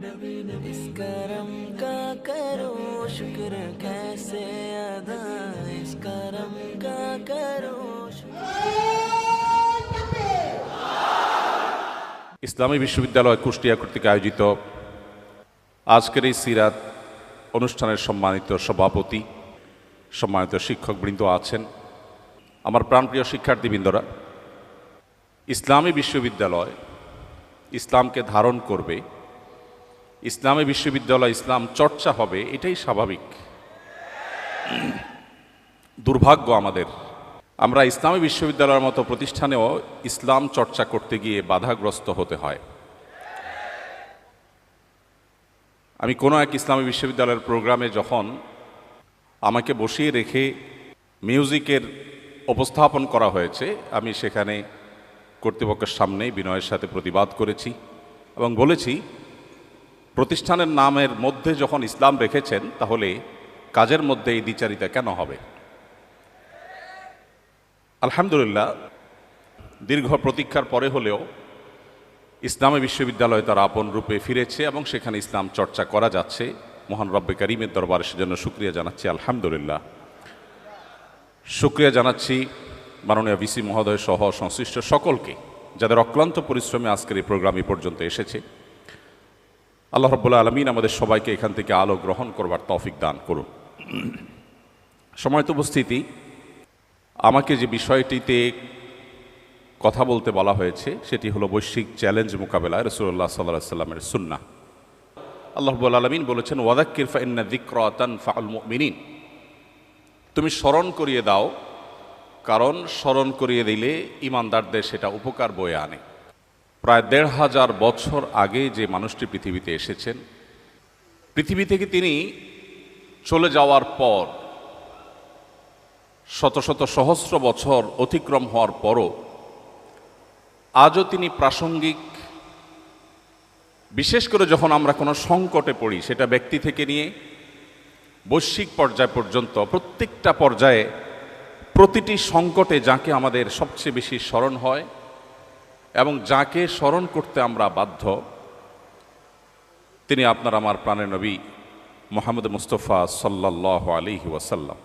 इस करम का करो शुक्र कैसे अदा, इस करम का करो ইসলামী বিশ্ববিদ্যালয় কুষ্টিয়া কর্তৃক আয়োজিত আজকের এই সিরাত অনুষ্ঠানের সম্মানিত সভাপতি, সম্মানিত শিক্ষকবৃন্দ আছেন, আমার প্রাণপ্রিয় শিক্ষার্থীবৃন্দরা। ইসলামী বিশ্ববিদ্যালয় ইসলামকে ধারণ করবে, ইসলামী বিশ্ববিদ্যালয় ইসলাম চর্চা হবে, এটাই স্বাভাবিক। দুর্ভাগ্য আমাদের, আমরা ইসলামী বিশ্ববিদ্যালয়ের মতো প্রতিষ্ঠানেও ইসলাম চর্চা করতে গিয়ে বাধাগ্রস্ত হতে হয়। আমি কোনো এক ইসলামী বিশ্ববিদ্যালয়ের প্রোগ্রামে যখন আমাকে বসিয়ে রেখে মিউজিকের উপস্থাপন করা হয়েছে, আমি সেখানে কর্তৃপক্ষের সামনেই বিনয়ের সাথে প্রতিবাদ করেছি এবং বলেছি, প্রতিষ্ঠানের নামের মধ্যে যখন ইসলাম রেখেছেন, তাহলে কাজের মধ্যে এই দ্বিচারিতা কেন হবে? আলহামদুলিল্লাহ, দীর্ঘ প্রতীক্ষার পরে হলেও ইসলামী বিশ্ববিদ্যালয় তার আপন রূপে ফিরেছে এবং সেখানে ইসলাম চর্চা করা যাচ্ছে। মহান রব্বে কারিমের দরবারে সেজন্য শুকরিয়া জানাচ্ছি। আলহামদুলিল্লাহ, শুকরিয়া জানাচ্ছি মাননীয় ভিসি মহোদয় সহ সংশ্লিষ্ট সকলকে, যাদের অক্লান্ত পরিশ্রমে আজকের এই প্রোগ্রাম এই পর্যন্ত এসেছে। আল্লাহ রাব্বুল আলামিন আমাদের সবাইকে এখান থেকে আলো গ্রহণ করবার তৌফিক দান করুন। সম্মানিত উপস্থিতি, আমাকে যে বিষয়টিতে কথা বলতে বলা হয়েছে সেটি হলো বৈশ্বিক চ্যালেঞ্জ মোকাবেলায় রাসূলুল্লাহ সাল্লাল্লাহু আলাইহি ওয়াসাল্লামের সুন্নাহ। আল্লাহ রাব্বুল আলামিন বলেছেন, ওয়াযাক্কির ফাইন্না যিকরা তানফাউল মুমিনিন, তুমি স্মরণ করিয়ে দাও, কারণ স্মরণ করিয়ে দিলে ঈমানদারদের সেটা উপকার বয়ে আনে। প্রায় ১৫০০ বছর আগে যে মানুষটি পৃথিবীতে এসেছেন, পৃথিবী থেকে তিনি চলে যাওয়ার পর শত শত সহস্র বছর অতিক্রম হওয়ার পরও আজও তিনি প্রাসঙ্গিক। বিশেষ করে যখন আমরা কোনো সংকটে পড়ি, সেটা ব্যক্তি থেকে নিয়ে বৈশ্বিক পর্যায় পর্যন্ত, প্রত্যেকটা পর্যায়ে প্রতিটি সংকটে যাকে আমাদের সবচেয়ে বেশি স্মরণ হয় এবং যাকে স্মরণ করতে আমরা বাধ্য, তিনি আপনার আমার প্রাণের নবী মুহাম্মদ মুস্তাফা সাল্লাল্লাহু আলাইহি ওয়াসাল্লাম।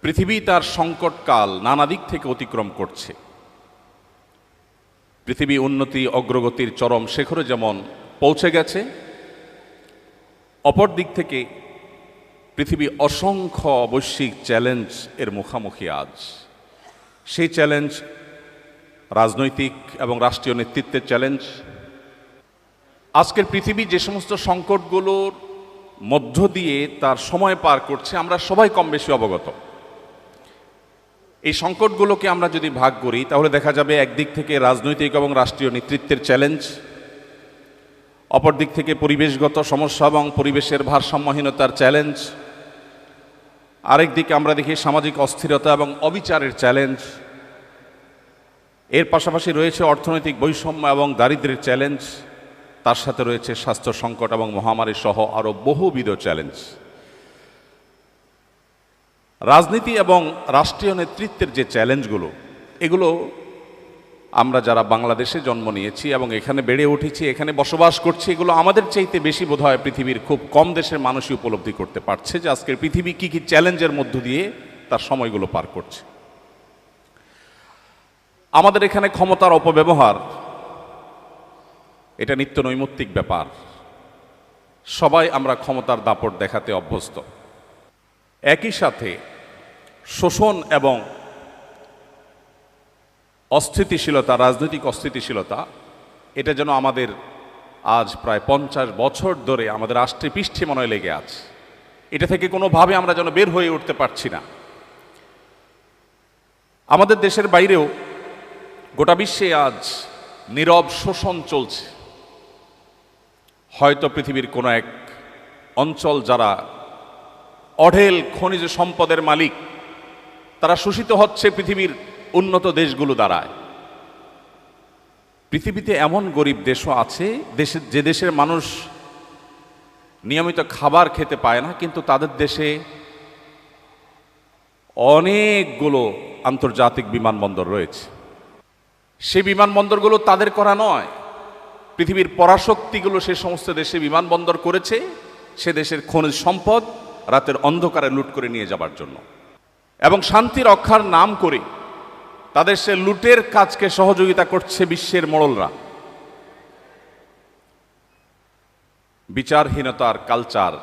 পৃথিবী তার সংকটকাল নানা দিক থেকে অতিক্রম করছে। পৃথিবী উন্নতি অগ্রগতির চরম শিখরে যেমন পৌঁছে গেছে, অপর দিক থেকে পৃথিবী অসংখ্য বৈশ্বিক চ্যালেঞ্জ এর মুখোমুখি আজ। সেই চ্যালেঞ্জ রাজনৈতিক এবং রাষ্ট্রীয় নেতৃত্বের চ্যালেঞ্জ। আজকের পৃথিবী যে সমস্ত সংকটগুলোর মধ্য দিয়ে তার সময় পার করছে, আমরা সবাই কম বেশি অবগত। এই সংকটগুলোকে আমরা যদি ভাগ করি, তাহলে দেখা যাবে একদিক থেকে রাজনৈতিক এবং রাষ্ট্রীয় নেতৃত্বের চ্যালেঞ্জ, অপর দিক থেকে পরিবেশগত সমস্যা এবং পরিবেশের ভারসাম্যহীনতার চ্যালেঞ্জ, আরেক দিকে আমরা দেখি সামাজিক অস্থিরতা এবং অবিচারের চ্যালেঞ্জ। এর পাশাপাশি রয়েছে অর্থনৈতিক বৈষম্য এবং দারিদ্র্যের চ্যালেঞ্জ, তার সাথে রয়েছে স্বাস্থ্য সংকট এবং মহামারী সহ আরও বহুবিধ চ্যালেঞ্জ। রাজনীতি এবং রাষ্ট্রীয় নেতৃত্বের যে চ্যালেঞ্জগুলো, এগুলো আমরা যারা বাংলাদেশে জন্ম নিয়েছি এবং এখানে বেড়ে উঠেছি, এখানে বসবাস করছি, এগুলো আমাদের চাইতে বেশি বোধহয় পৃথিবীর খুব কম দেশের মানুষই উপলব্ধি করতে পারছে যে আজকের পৃথিবী কী কী চ্যালেঞ্জের মধ্য দিয়ে তার সময়গুলো পার করছে। আমাদের এখানে ক্ষমতার অপব্যবহার এটা নিত্য নৈমিত্তিক ব্যাপার। সবাই আমরা ক্ষমতার দাপট দেখাতে অভ্যস্ত। একই সাথে শোষণ এবং অস্থিতিশীলতা, রাজনৈতিক অস্থিতিশীলতা, এটা যেন আমাদের আজ প্রায় 50 বছর ধরে আমাদের আষ্টে পৃষ্ঠে মনে হয় লেগে আছে। এটা থেকে কোনোভাবে আমরা যেন বের হয়ে উঠতে পারছি না। আমাদের দেশের বাইরেও গোটা বিশ্বে আজ নীরব শোষণ চলছে। হয়তো পৃথিবীর কোনো এক অঞ্চল যারা অঢেল খনিজ সম্পদের মালিক, তারা শোষিত হচ্ছে পৃথিবীর উন্নত দেশগুলো দ্বারায়। পৃথিবীতে এমন গরিব দেশও আছে, যে দেশের মানুষ নিয়মিত খাবার খেতে পায় না, কিন্তু তাদের দেশে অনেকগুলো আন্তর্জাতিক বিমানবন্দর রয়েছে। সেই বিমানবন্দরগুলো তাদের করা নয়, পৃথিবীর পরাশক্তিগুলো সে সমস্ত দেশে বিমানবন্দর করেছে সে দেশের খনিজ সম্পদ রাতের অন্ধকারে লুট করে নিয়ে যাবার জন্য, এবং শান্তি রক্ষার নাম করে তাদের সে লুটের কাজকে সহযোগিতা করছে বিশ্বের মোড়লরা। বিচারহীনতার কালচার,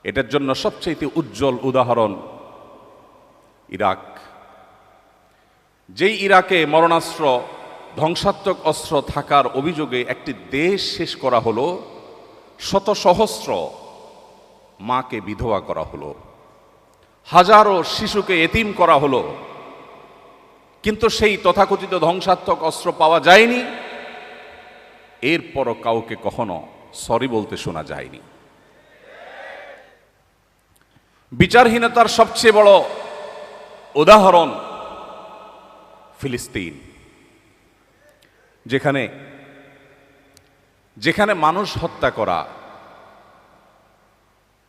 এটার জন্য সবচেয়ে উজ্জ্বল উদাহরণ ইরাক। যেই ইরাকে মরণাস্ত্র, ধ্বংসাত্মক অস্ত্র থাকার অভিযোগে একটি দেশ শেষ করা হলো, শত সহস্র মাকে বিধবা করা হলো, হাজারো শিশুকে এতিম করা হলো, কিন্তু সেই তথাকথিত ধ্বংসাত্মক অস্ত্র পাওয়া যায়নি। এরপরও কাউকে কখনো সরি বলতে শোনা যায়নি। বিচারহীনতার সবচেয়ে বড় উদাহরণ ফিলিস্তিন, যেখানে যেখানে মানুষ হত্যা করা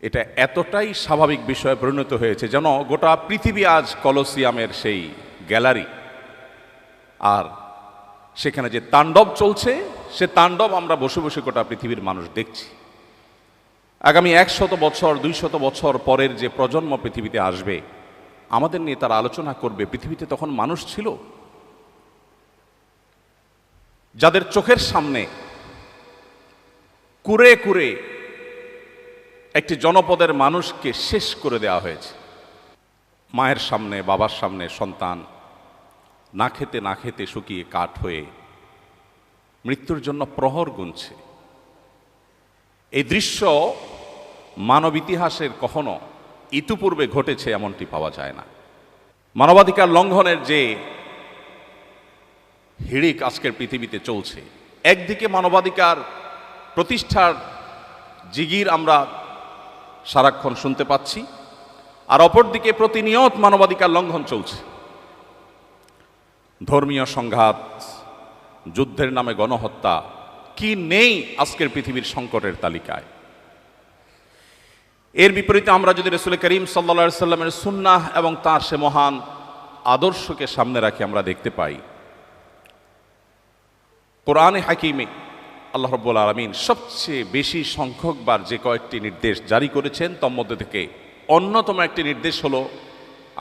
এটা এতটাই স্বাভাবিক বিষয়ে পরিণত হয়েছে যেন গোটা পৃথিবী আজ কলোসিয়ামের সেই গ্যালারি, আর সেখানে যে তাণ্ডব চলছে সে তাণ্ডব আমরা বসে বসে গোটা পৃথিবীর মানুষ দেখছি। আগামী 100 বছর 200 বছর পরের যে প্রজন্ম পৃথিবীতে আসবে, আমাদের নিয়ে তারা আলোচনা করবে পৃথিবীতে তখন মানুষ ছিল যাদের চোখের সামনে কুরে কুরে একটি জনপদের মানুষকে শেষ করে দেওয়া হয়েছে। মায়ের সামনে, বাবার সামনে সন্তান না খেতে না খেতে শুকিয়ে কাঠ হয়ে মৃত্যুর জন্য প্রহর গুনছে। এই দৃশ্য মানব ইতিহাসের কখনো ইতিপূর্বে ঘটেছে এমনটি পাওয়া যায় না। মানবাধিকার লঙ্ঘনের যে হিড়িক আজকের পৃথিবীতে চলছে, একদিকে মানবাধিকার প্রতিষ্ঠার জিগির আমরা সারাক্ষণ শুনতে পাচ্ছি, আর অপরদিকে প্রতিনিয়ত মানবাধিকার লঙ্ঘন চলছে। ধর্মীয় সংঘাত, যুদ্ধের নামে গণহত্যা, কি নেই আজকের পৃথিবীর সংকটের তালিকায়। এর বিপরীতে আমরা যদি রাসূল করিম সাল্লাল্লাহু আলাইহি সাল্লামের সুন্নাহ এবং তার সে মহান আদর্শকে সামনে রাখি, আমরা দেখতে পাই কোরআনে হাকিমে আল্লাহ রাব্বুল আলামিন সবচেয়ে বেশি সংখ্যকবার যে কয়েকটি নির্দেশ জারি করেছেন তার মধ্যে থেকে অন্যতম একটি নির্দেশ হলো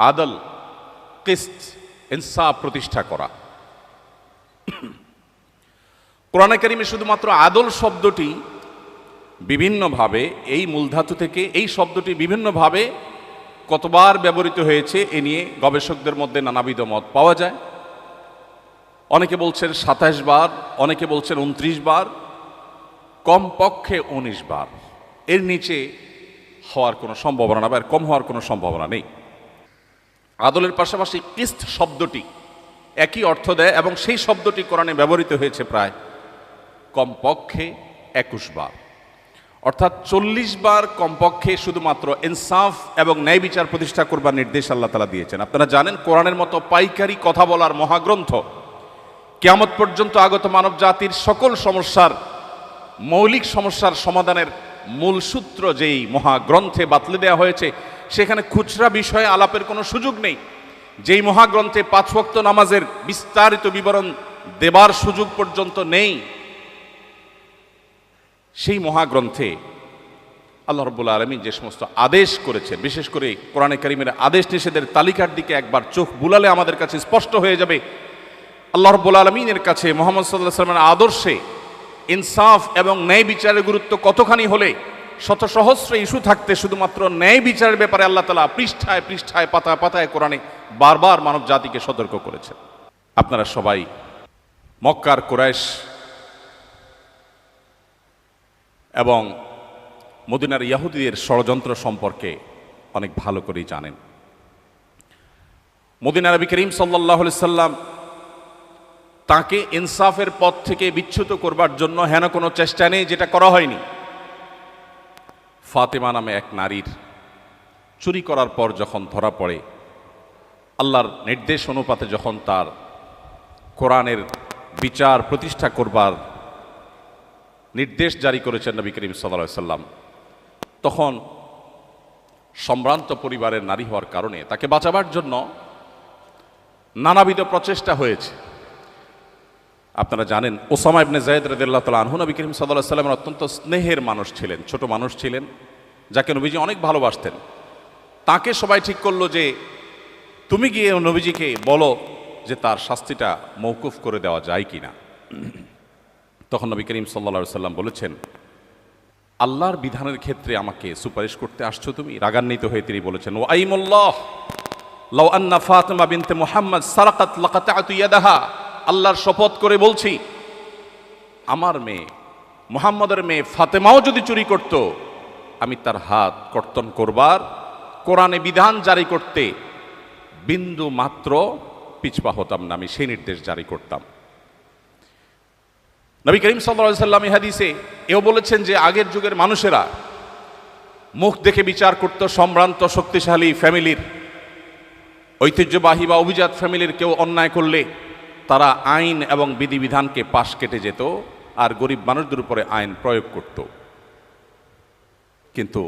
আদল, কিসত, ইনসাফ প্রতিষ্ঠা করা। কোরআনে কারিমে শুধুমাত্র আদল শব্দটি বিভিন্নভাবে, এই মূলধাতু থেকে এই শব্দটি বিভিন্নভাবে কতবার ব্যবহৃত হয়েছে এ নিয়ে গবেষকদের মধ্যে নানাবিধ মত পাওয়া যায়। অনেকে বলছেন 27 বার, অনেকে বলছেন 29 বার, কমপক্ষে 19 বার। এর নিচে হওয়ার কোনো সম্ভাবনা না, বা এর কম হওয়ার কোনো সম্ভাবনা নেই। আদলের পাশাপাশি কিস্ত শব্দটি একই অর্থ দেয়, এবং সেই শব্দটি কোরআনে ব্যবহৃত হয়েছে প্রায় কমপক্ষে 21 বার, অর্থাৎ 40 বার কমপক্ষে শুধুমাত্র ইনসাফ এবং ন্যায় বিচার প্রতিষ্ঠা করবার নির্দেশ আল্লাহ তাআলা দিয়েছেন। আপনারা জানেন কোরআনের মতো পাইকারি কথা বলার মহাগ্রন্থ, কিয়ামত পর্যন্ত আগত মানব জাতির সকল সমস্যার, মৌলিক সমস্যার সমাধানের মূল সূত্র যেই মহাগ্রন্থে বাতলে দেওয়া হয়েছে, সেখানে খুচরা বিষয়ে আলাপের কোনো সুযোগ নেই। যেই মহাগ্রন্থে 5 ওয়াক্ত নামাজের বিস্তারিত বিবরণ দেবার সুযোগ পর্যন্ত নেই, সেই মহাগ্রন্থে আল্লাহ রাব্বুল আলামিন যে সমস্ত আদেশ করেছেন, বিশেষ করে কোরআনে কারীমের আদেশ নিষেধের তালিকার দিকে একবার চোখ বুলালে আমাদের কাছে স্পষ্ট হয়ে যাবে আল্লাহ রাব্বুল আলামিনের কাছে মুহাম্মদ সাল্লাল্লাহু আলাইহি ওয়াসাল্লামের আদর্শে ইনসাফ এবং ন্যায় বিচারের গুরুত্ব কতখানি হলে শত সহস্র ইস্যু থাকতে শুধুমাত্র ন্যায় বিচারের ব্যাপারে আল্লাহ তাআলা পৃষ্ঠায় পৃষ্ঠায় পাতায় পাতায় কোরআনে বারবার মানব জাতিকে সতর্ক করেছেন। আপনারা সবাই মক্কার কুরাইশ এবং মদিনার ইহুদিদের ষড়যন্ত্র সম্পর্কে অনেক ভালো করেই জানেন। মদিনার নবী করিম সাল্লাল্লাহু আলাইহি সাল্লাম তাকে ইনসাফের পথ থেকে বিচ্যুত করবার জন্য হেন কোনো চেষ্টা নেই যেটা করা হয়নি। ফাতেমা নামে এক নারীর চুরি করার পর যখন ধরা পড়ে, আল্লাহর নির্দেশ অনুপাতে যখন তার কোরআনের বিচার প্রতিষ্ঠা করবার নির্দেশ জারি করেছেন নবী করিম সাল্লাল্লাহু আলাইহি সাল্লাম, তখন সম্ভ্রান্ত পরিবারের নারী হওয়ার কারণে তাকে বাঁচাবার জন্য নানাবিধ প্রচেষ্টা হয়েছে। আপনারা জানেন ওসামা ইবনে যায়েদ রাদিয়াল্লাহু তাআলা আনহু নবী করিম সাল্লাল্লাহু আলাইহি ওয়াসাল্লামের অত্যন্ত স্নেহের মানুষ ছিলেন, ছোট মানুষ ছিলেন, যাকে নবীজি অনেক ভালোবাসতেন। তাকে সবাই ঠিক করলো যে তুমি গিয়ে নবীজিকে বলো যে তার শাস্তিটা মওকুফ করে দেওয়া যায় কিনা। তখন নবী করিম সাল্লাল্লাহু আলাইহি ওয়াসাল্লাম বলেছেন, আল্লাহর বিধানের ক্ষেত্রে আমাকে সুপারিশ করতে আসছো তুমি? রাগান্বিত হয়ে তিনি বলেছেন, ও আইমুল্লাহ লাউ আন্না ফাতিমা বিনতে মুহাম্মদ সারাকাত লাকাতাতু ইয়াদাহা, আল্লাহর শপথ করে বলছি আমার মেয়ে মুহাম্মদের মেয়ে ফাতেমাও যদি চুরি করত, আমি তার হাত কর্তন করবার, কোরআনে বিধান জারি করতে বিন্দু মাত্র পিছপা হতাম না, আমি সেই নির্দেশ জারি করতাম। নবী করিম সাল্লাল্লাহু আলাইহি ওয়াসাল্লাম এই হাদিসে এও বলেছেন যে আগের যুগের মানুষেরা মুখ দেখে বিচার করত। সম্ভ্রান্ত শক্তিশালী ফ্যামিলির, ঐতিহ্যবাহী বা অভিজাত ফ্যামিলির কেউ অন্যায় করলে তারা আইন এবং বিধিবিধানকে পাশ কেটে যেত আর গরিব মানুষদের উপরে আইন প্রয়োগ করত। কিন্তু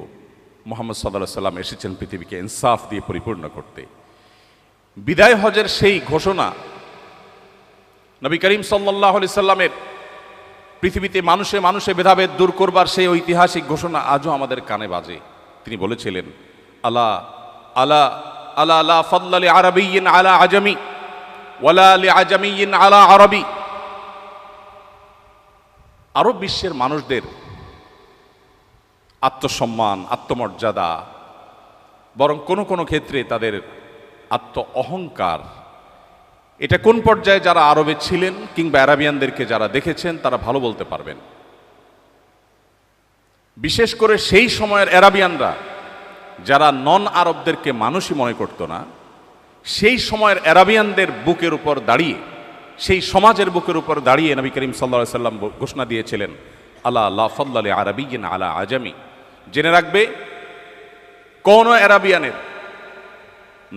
মুহাম্মদ সাল্লাল্লাহু আলাইহি ওয়াসাল্লাম এসেছেন পৃথিবীকে ইনসাফ দিয়ে পরিপূর্ণ করতে। বিদায় হজের সেই ঘোষণা নবী করিম সাল্লাল্লাহু আলাইহি ওয়াসাল্লামের পৃথিবীতে মানুষে মানুষে ভেদাভেদ দূর করবার সেই ঐতিহাসিক ঘোষণা আজও আমাদের কানে বাজে। তিনি বলেছিলেন, আলা আলা আলা লা ফাদলা লি আরাবিয়্যিন আলা আজামি ওয়ালা লি আজামিয়্যিন আলা আরবি। আরব বিশ্বের মানুষদের আত্মসম্মান, আত্মমর্যাদা, বরং কোনো কোনো ক্ষেত্রে তাদের আত্ম অহংকার, এটা কোন পর্যায়ে যারা আরবে ছিলেন কিংবা আরাবিয়ানদেরকে যারা দেখেছেন তারা ভালো বলতে পারবেন। বিশেষ করে সেই সময়ের আরাবিয়ানরা যারা নন আরবদেরকে মানুষই মনে করত না, সেই সময়ের আরাবিয়ানদের বুকের উপর দাঁড়িয়ে, সেই সমাজের বুকের উপর দাঁড়িয়ে নবী করিম সাল্লাল্লাহু আলাইহি ওয়াসাল্লাম ঘোষণা দিয়েছিলেন, আলা লা ফাদলা লি আরাবিয়্যিন আলা আজামি। জেনে রাখবে কোন আরাবিয়ানের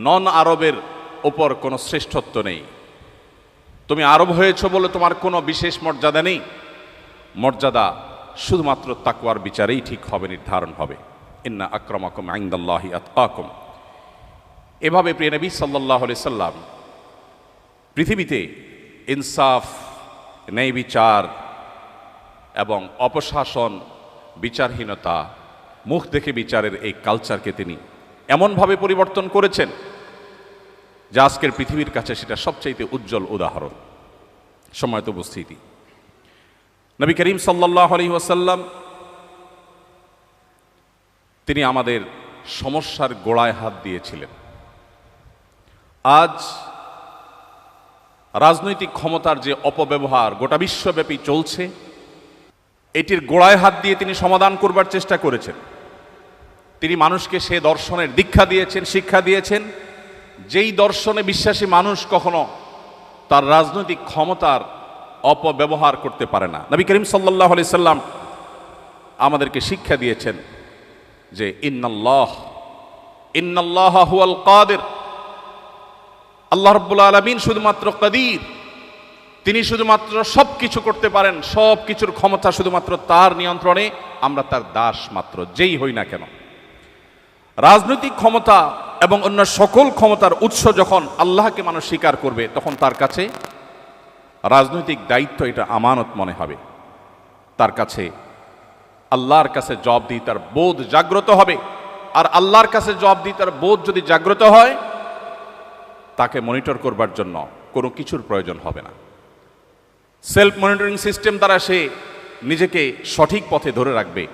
নন আরবের ওপর কোনো শ্রেষ্ঠত্ব নেই। তুমি আরব হয়েছ বলে তোমার কোনো বিশেষ মর্যাদা নেই। মর্যাদা শুধুমাত্র তাকওয়ার বিচারেই ঠিক হবে, নির্ধারণ হবে। ইন্না আকরামাকুম ইনদাল্লাহি আতকাকুম। এভাবে প্রিয় নবী সাল্লাল্লাহু আলাইহি সাল্লাম পৃথিবীতে ইনসাফ, ন্যায় বিচার এবং অপশাসন, বিচারহীনতা, মুখ দেখে বিচারের এই কালচারকে তিনি এমনভাবে পরিবর্তন করেছেন যা আজকের পৃথিবীর কাছে সেটা সবচাইতে উজ্জ্বল উদাহরণ। সম্মানিত উপস্থিতি, নবী করিম সাল্লাল্লাহু আলাইহি ওয়াসাল্লাম তিনি আমাদের সমস্যার গোড়ায় হাত দিয়েছিলেন। আজ রাজনৈতিক ক্ষমতার যে অপব্যবহার গোটা বিশ্বব্যাপী চলছে, এটির গোড়ায় হাত দিয়ে তিনি সমাধান করবার চেষ্টা করেছেন। তিনি মানুষকে সে দর্শনের দীক্ষা দিয়েছেন, শিক্ষা দিয়েছেন, যেই দর্শনে বিশ্বাসী মানুষ কখনো তার রাজনৈতিক ক্ষমতার অপব্যবহার করতে পারে না। নবী করিম সাল্লাল্লাহু আলাইহি সাল্লাম আমাদেরকে শিক্ষা দিয়েছেন যে ইন্নাল্লাহা হুয়াল কাদির, আল্লাহ রাব্বুল আলামিন শুধুমাত্র কাদির, তিনি শুধুমাত্র সব কিছু করতে পারেন, সব কিছুর ক্ষমতা শুধুমাত্র তার নিয়ন্ত্রণে, আমরা তার দাস মাত্র, যেই হই না কেন। রাজনৈতিক ক্ষমতা এবং অন্য সকল ক্ষমতার উৎস যখন আল্লাহকে মানুষ স্বীকার করবে, তখন তার কাছে রাজনৈতিক দায়িত্ব এটা আমানত মনে হবে। তার কাছে আল্লাহর কাছে জবাবদিহিতার বোধ জাগ্রত হবে। আর আল্লাহর কাছে জবাবদিহিতার বোধ যদি জাগ্রত হয়, তাকে মনিটর করবার জন্য কোনো কিছুর প্রয়োজন হবে না। সেলফ মনিটরিং সিস্টেম দ্বারা সে নিজেকে সঠিক পথে ধরে রাখবে।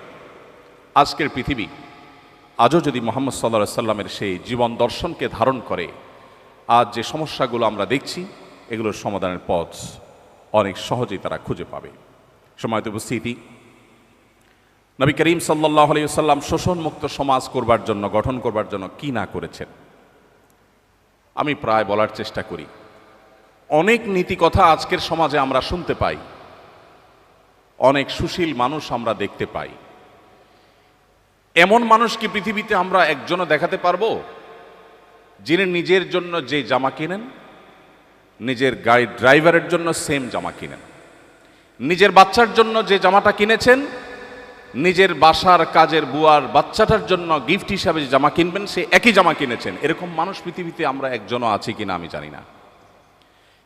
আজকের পৃথিবী আজও যদি মুহাম্মদ সাল্লাল্লাহু আলাইহি সাল্লামের সেই জীবন দর্শনকে ধারণ করে, আজ যে সমস্যাগুলো আমরা দেখছি এগুলোর সমাধানের পথ অনেক সহজেই তারা খুঁজে পাবে। সম্মানিত উপস্থিতি, নবী করিম সাল্লাল্লাহু আলাইহি ওয়াসাল্লাম শোষণমুক্ত সমাজ করবার জন্য, গঠন করবার জন্য কি না করেছেন আমি প্রায় বলার চেষ্টা করি। অনেক নীতি কথা আজকের সমাজে আমরা শুনতে পাই, অনেক সুশীল মানুষ আমরা দেখতে পাই। এমন মানুষ কি পৃথিবীতে আমরা একজনও দেখাতে পারবো যিনি নিজের জন্য যে জামা কিনেন, নিজের গাড়ির ড্রাইভারের জন্য সেম জামা কিনেন, নিজের বাচ্চার জন্য যে জামাটা কিনেছেন, নিজের বাসার কাজের বুয়ার বাচ্চাটার জন্য গিফট হিসাবে যে জামা কিনবেন সে একই জামা কিনেছেন, এরকম মানুষ পৃথিবীতে আমরা একজনও আছি কিনা আমি জানি না।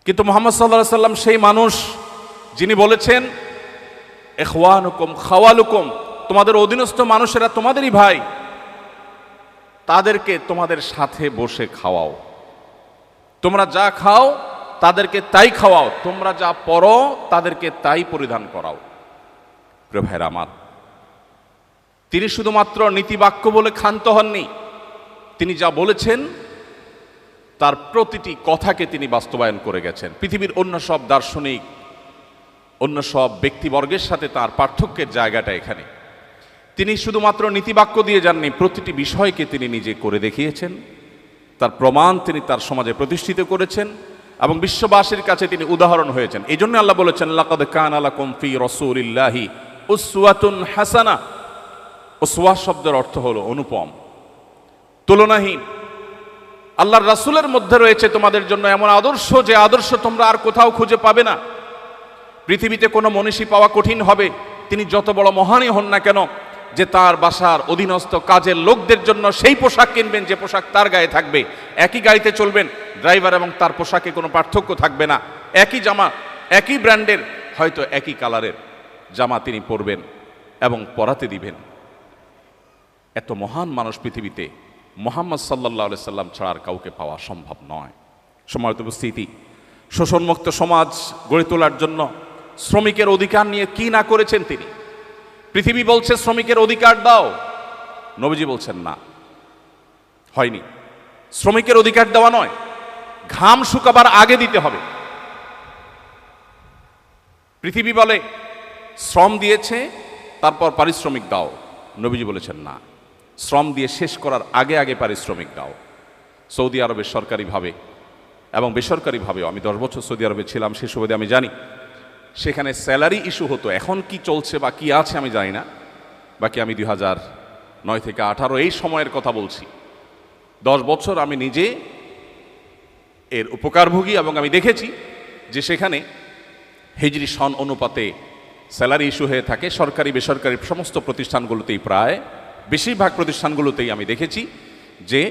কিন্তু মুহাম্মদ সাল্লাল্লাহু আলাইহি সাল্লাম সেই মানুষ যিনি বলেছেন ইখওয়ানুকুম খাওয়ালুকুম, তোমাদের অধীনস্থ মানুষেরা তোমাদেরই ভাই, তাদেরকে তোমাদের সাথে বসে খাওয়াও, তোমরা যা খাও তাদেরকে তাই খাওয়াও, তোমরা যা পরো তাদেরকে তাই পরিধান করাও। প্রিয় ভাইরা আমার, তিনি শুধুমাত্র নীতিবাক্য বলে ক্ষান্ত হননি, তিনি যা বলেছেন তার প্রতিটি কথাকে তিনি বাস্তবায়ন করে গেছেন। পৃথিবীর অন্য সব দার্শনিক, অন্য সব ব্যক্তিবর্গের সাথে তার পার্থক্যের জায়গাটা এখানে। তিনি শুধুমাত্র নীতিবাক্য দিয়ে যাননি, প্রতিটি বিষয়কে তিনি নিজে করে দেখিয়েছেন, তার প্রমাণ তিনি তার সমাজে প্রতিষ্ঠিত করেছেন এবং বিশ্ববাসীর কাছে তিনি উদাহরণ হয়েছেন। এই জন্য আল্লাহ বলেছেন, লাকাদ কানা লাকুম ফি রাসূলিল্লাহি উসওয়াতুন হাসানা। উসওয়া শব্দের অর্থ হলো অনুপম, তুলনাহীন। আল্লাহর রাসূলের মধ্যে রয়েছে তোমাদের জন্য এমন আদর্শ, যে আদর্শ তোমরা আর কোথাও খুঁজে পাবে না। পৃথিবীতে কোনো মনীষী পাওয়া কঠিন হবে, তিনি যত বড় মহানই হন না কেন, যে তার বাসার অধীনস্থ কাজের লোকদের জন্য সেই পোশাক কিনবেন যে পোশাক তার গায়ে থাকবে। একই গাড়িতে চলবেন, ড্রাইভার এবং তার পোশাকে কোনো পার্থক্য থাকবে না। একই জামা, একই ব্র্যান্ডের, হয়তো একই কালারের জামা তিনি পরবেন এবং পরাতে দিবেন। এত মহান মানুষ পৃথিবীতে মুহাম্মদ সাল্লাল্লাহু আলাইহি সাল্লাম ছাড়া আর কাউকে পাওয়া সম্ভব নয়। সম্মানিত উপস্থিতি, শোষণমুক্ত সমাজ গড়ে তোলার জন্য শ্রমিকের অধিকার নিয়ে কি না করেছেন তিনি। পৃথিবী বলছে শ্রমিকের অধিকার দাও, নবীজি বলছেন না, হয়নি। শ্রমিকের অধিকার দেওয়া নয়, ঘাম শুকাবার আগে দিতে হবে। পৃথিবী বলে শ্রম দিয়েছে তারপর পারিশ্রমিক দাও, নবীজি বলেছেন না, শ্রম দিয়ে শেষ করার আগে আগে পারিশ্রমিক দাও। সৌদি আরবের সরকারিভাবে এবং বেসরকারিভাবেও, আমি 10 বছর সৌদি আরবে ছিলাম, সে সুবাদে আমি জানি, সেখানে স্যালারি ইস্যু হতো। এখন কি চলছে বা কি আছে আমি জানি না, বাকি আমি 2009 থেকে 18 এই সময়ের কথা বলছি। 10 বছর আমি নিজে এর উপকারভোগী এবং আমি দেখেছি যে সেখানে হিজরি সন অনুপাতে স্যালারি ইস্যু হয়ে থাকে। সরকারি বেসরকারি সমস্ত প্রতিষ্ঠানগুলোতেই, প্রায় বেশিরভাগ প্রতিষ্ঠানগুলোতেই আমি দেখেছি যে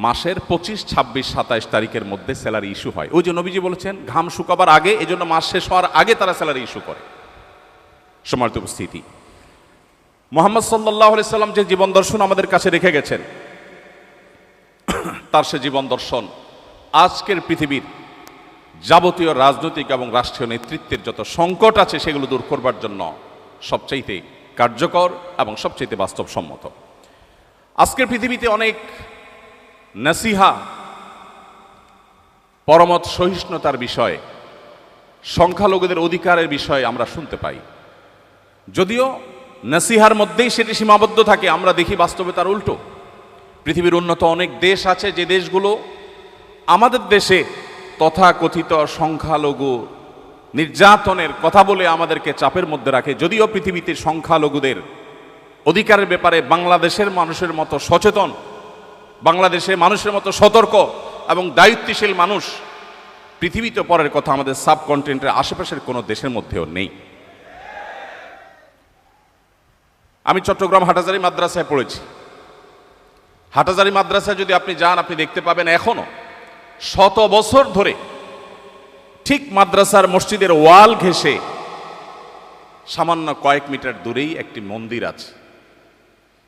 মাসের 25, 26, 27 তারিখের মধ্যে স্যালারি ইস্যু হয়। ওই যে নবীজি বলেছেন ঘাম শুকাবার আগে, এই জন্য মাস শেষ হওয়ার আগে তারা স্যালারি ইস্যু করে। সম্মানিত উপস্থিতি, মুহাম্মদ সাল্লাল্লাহু আলাইহি সাল্লাম যে জীবন দর্শন আমাদের কাছে রেখে গেছেন, তার সে জীবন দর্শন আজকের পৃথিবীর যাবতীয় রাজনৈতিক এবং রাষ্ট্রীয় নেতৃত্বের যত সংকট আছে সেগুলো দূর করবার জন্য সবচাইতে কার্যকর এবং সবচাইতে বাস্তবসম্মত। আজকের পৃথিবীতে অনেক নসিহা, পরমত সহিষ্ণুতার বিষয়ে, সংখ্যালঘুদের অধিকারের বিষয়ে আমরা শুনতে পাই। যদিও নসিহার মধ্যেই সেটি সীমাবদ্ধ থাকে, আমরা দেখি বাস্তবে তার উল্টো। পৃথিবীর উন্নত অনেক দেশ আছে যে দেশগুলো আমাদের দেশে তথাকথিত সংখ্যালঘু নির্যাতনের কথা বলে আমাদেরকে চাপের মধ্যে রাখে। যদিও পৃথিবীতে সংখ্যালঘুদের অধিকারের ব্যাপারে বাংলাদেশের মানুষের মতো সচেতন, বাংলাদেশে মানুষের মতো সতর্ক এবং দায়িত্বশীল মানুষ পৃথিবীতে পরের কথা আমাদের সাবকন্টিনেন্টের আশেপাশের কোনো দেশের মধ্যেও নেই। আমি চট্টগ্রাম হাটাজারি মাদ্রাসায় পড়েছি। হাটাজারি মাদ্রাসায় যদি আপনি যান, আপনি দেখতে পাবেন এখনো 100 বছর ধরে ঠিক মাদ্রাসার মসজিদের ওয়াল ঘেঁষে সামান্য কয়েক মিটার দূরেই একটি মন্দির আছে।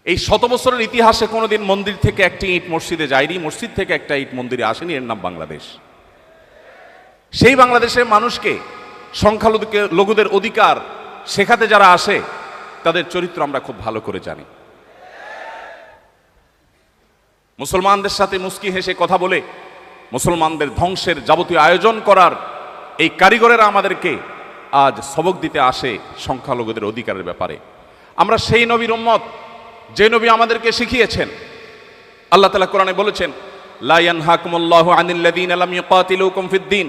এই 100 বছরের ইতিহাসে কোনোদিন মন্দির থেকে একটি ইট মসজিদে যায়নি, মসজিদ থেকে একটা ইট মন্দিরে আসেনি। এর নাম বাংলাদেশ। সেই বাংলাদেশের মানুষকে সংখ্যালঘুদের অধিকার শেখাতে যারা আসে, তাদের চরিত্র আমরা খুব ভালো করে জানি। মুসলমানদের সাথে মুস্কি হেসে কথা বলে মুসলমানদের ধ্বংসের যাবতীয় আয়োজন করার এই কারিগরেরা আমাদেরকে আজ সবক দিতে আসে সংখ্যালঘুদের অধিকারের ব্যাপারে। আমরা সেই নবীর উম্মত যে নবী আমাদেরকে শিখিয়েছেন। আল্লাহ তাআলা কোরআনে বলেছেন, লা ইয়ানহাকুমুল্লাহু আনিল্লাযীনা লাম ইউকাতিলুকুম ফিদ-দীন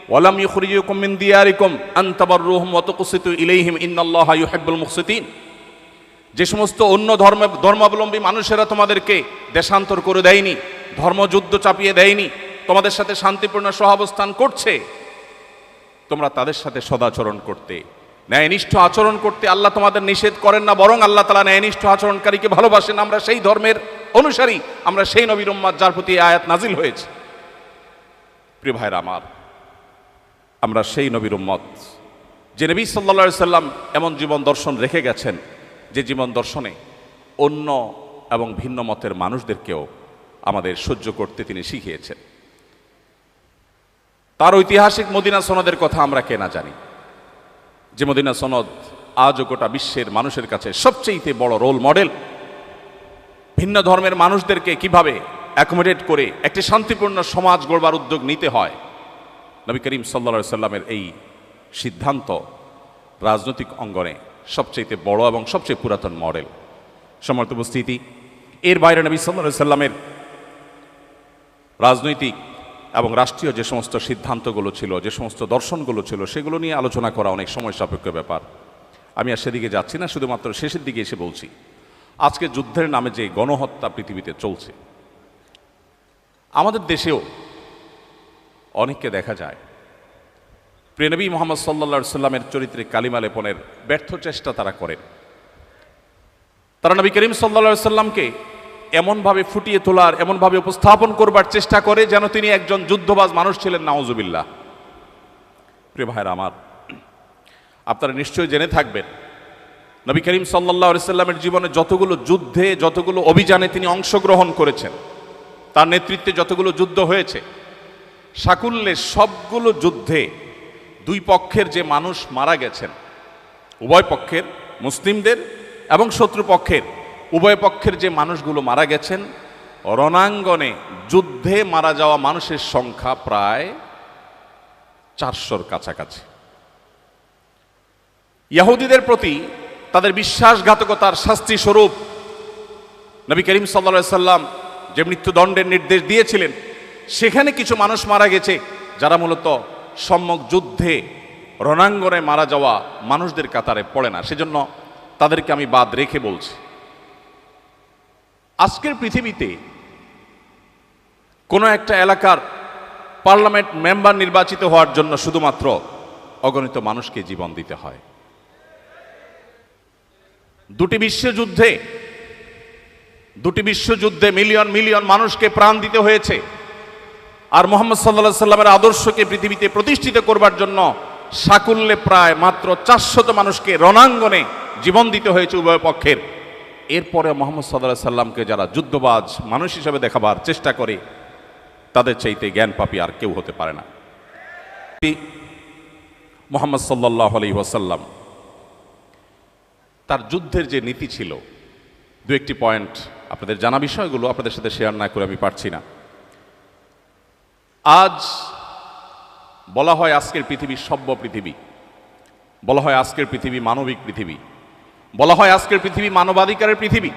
ওয়া লাম ইখরিজুকুম মিন দিয়ারিকুম আন তাবাররুহুম ওয়া তুকসিতু ইলাইহিম ইন্নাল্লাহা ইউহিব্বুল মুকসিতিন। যে সমস্ত অন্য ধর্মাবলম্বী মানুষেরা তোমাদেরকে দেশান্তর করে দেয়নি, ধর্মযুদ্ধ চাপিয়ে দেয়নি, তোমাদের সাথে শান্তিপূর্ণ সহাবস্থান করছে, তোমরা তাদের সাথে সদাচরণ করতে, ন্যায়নিষ্ঠ আচরণ করতে আল্লাহ তোমাদের নিষেধ করেন না, বরং আল্লাহ তাআলা ন্যায়নিষ্ঠ আচরণকারীকে ভালোবাসেন। আমরা সেই ধর্মের অনুসারী, আমরা সেই নবীর উম্মত যার প্রতি আয়াত নাজিল হয়েছে। প্রিয় ভাইরা আমার, আমরা সেই নবীর উম্মত যে নবী সাল্লাল্লাহু আলাইহি সাল্লাম এমন জীবন দর্শন রেখে গেছেন, যে জীবন দর্শনে অন্য এবং ভিন্ন মতের মানুষদেরকেও আমাদের সহ্য করতে তিনি শিখিয়েছেন। তার ঐতিহাসিক মদিনা সনদের কথা আমরা কে না জানি, যে মদিনা সনদ আজও গোটা বিশ্বের মানুষের কাছে সবচেয়ে বড় রোল মডেল। ভিন্ন ধর্মের মানুষদেরকে কিভাবে অ্যাকোমোডেট করে একটি শান্তিপূর্ণ সমাজ গড়বার উদ্যোগ নিতে হয়, নবী করিম সাল্লাল্লাহু আলাইহি সাল্লামের এই সিদ্ধান্ত রাজনৈতিক অঙ্গনে সবচেয়ে বড় এবং সবচেয়ে পুরাতন মডেল। সম্মানিত উপস্থিতি, এর বাইরে নবী সাল্লাল্লাহু আলাইহি সাল্লামের রাজনৈতিক এবং রাষ্ট্রীয় যে সমস্ত সিদ্ধান্তগুলো ছিল, যে সমস্ত দর্শনগুলো ছিল, সেগুলো নিয়ে আলোচনা করা অনেক সময় সাপেক্ষ ব্যাপার। আমি আর সেদিকে যাচ্ছি না, শুধুমাত্র শেষের দিকে এসে বলছি, আজকে যুদ্ধের নামে যে গণহত্যা পৃথিবীতে চলছে, আমাদের দেশেও অনেককে দেখা যায় প্রিয় নবী মুহাম্মদ সাল্লাল্লাহু আলাইহি সাল্লামের চরিত্রে কালিমা লেপনের ব্যর্থ চেষ্টা তারা করেন। তারা নবী করিম সাল্লাল্লাহু আলাইহি সাল্লামকে এমনভাবে ফুটিয়ে তোলার, এমনভাবে উপস্থাপন করবার চেষ্টা করে যেন তিনি একজন যুদ্ধবাজ মানুষ ছিলেন, নাউজুবিল্লাহ। প্রিয় ভাইরা আমার, আপনারা নিশ্চয়ই জেনে থাকবেন নবী করিম সাল্লাল্লাহু আলাইহি সাল্লামের জীবনে যতগুলো যুদ্ধে, যতগুলো অভিযানে তিনি অংশগ্রহণ করেছেন, তার নেতৃত্বে যতগুলো যুদ্ধ হয়েছে, সাকুল্যে সবগুলো যুদ্ধে দুই পক্ষের যে মানুষ মারা গেছেন, উভয় পক্ষের, মুসলিমদের এবং শত্রুপক্ষের উভয় পক্ষের যে মানুষগুলো মারা গেছেন, রণাঙ্গনে যুদ্ধে মারা যাওয়া মানুষের সংখ্যা প্রায় 400-র কাছাকাছি। ইহুদিদের প্রতি তাদের বিশ্বাসঘাতকতার শাস্তি স্বরূপ নবী করিম সাল্লাল্লাহু আলাইহি সাল্লাম যে মৃত্যুদণ্ডের নির্দেশ দিয়েছিলেন, সেখানে কিছু মানুষ মারা গেছে যারা মূলত সম্মুখ যুদ্ধে রণাঙ্গনে মারা যাওয়া মানুষদের কাতারে পড়ে না, সেজন্য তাদেরকে আমি বাদ রেখে বলছি। আজকের পৃথিবীতে কোনো একটা এলাকার পার্লামেন্ট মেম্বার নির্বাচিত হওয়ার জন্য শুধুমাত্র অগণিত মানুষকে জীবন দিতে হয়। দুটি বিশ্বযুদ্ধে মিলিয়ন মিলিয়ন মানুষকে প্রাণ দিতে হয়েছে। আর মুহাম্মদ সাল্লাল্লাহু আলাইহি সাল্লামের আদর্শকে পৃথিবীতে প্রতিষ্ঠিত করবার জন্য সাকুল্যে প্রায় মাত্র 400 মানুষকে রণাঙ্গনে জীবন দিতে হয়েছে উভয় পক্ষের। এরপরে মুহাম্মদ সাল্লাল্লাহু আলাইহি সাল্লামকে যারা যুদ্ধবাজ মানুষ হিসেবে দেখাবার চেষ্টা করে, তাদের চাইতে জ্ঞান পাপী আর কেউ হতে পারে না। মুহাম্মদ সাল্লাল্লাহু আলাইহি ওয়াসাল্লাম তার যুদ্ধের যে নীতি ছিল, দু একটি পয়েন্ট আপনাদের জানা বিষয়গুলো আপনাদের সাথে শেয়ার না করে আমি পারছি না। আজ বলা হয় আজকের পৃথিবী সভ্য পৃথিবী, বলা হয় আজকের পৃথিবী মানবিক পৃথিবী, বলা হয় আজকের পৃথিবী মানবাধিকারের পৃথিবী,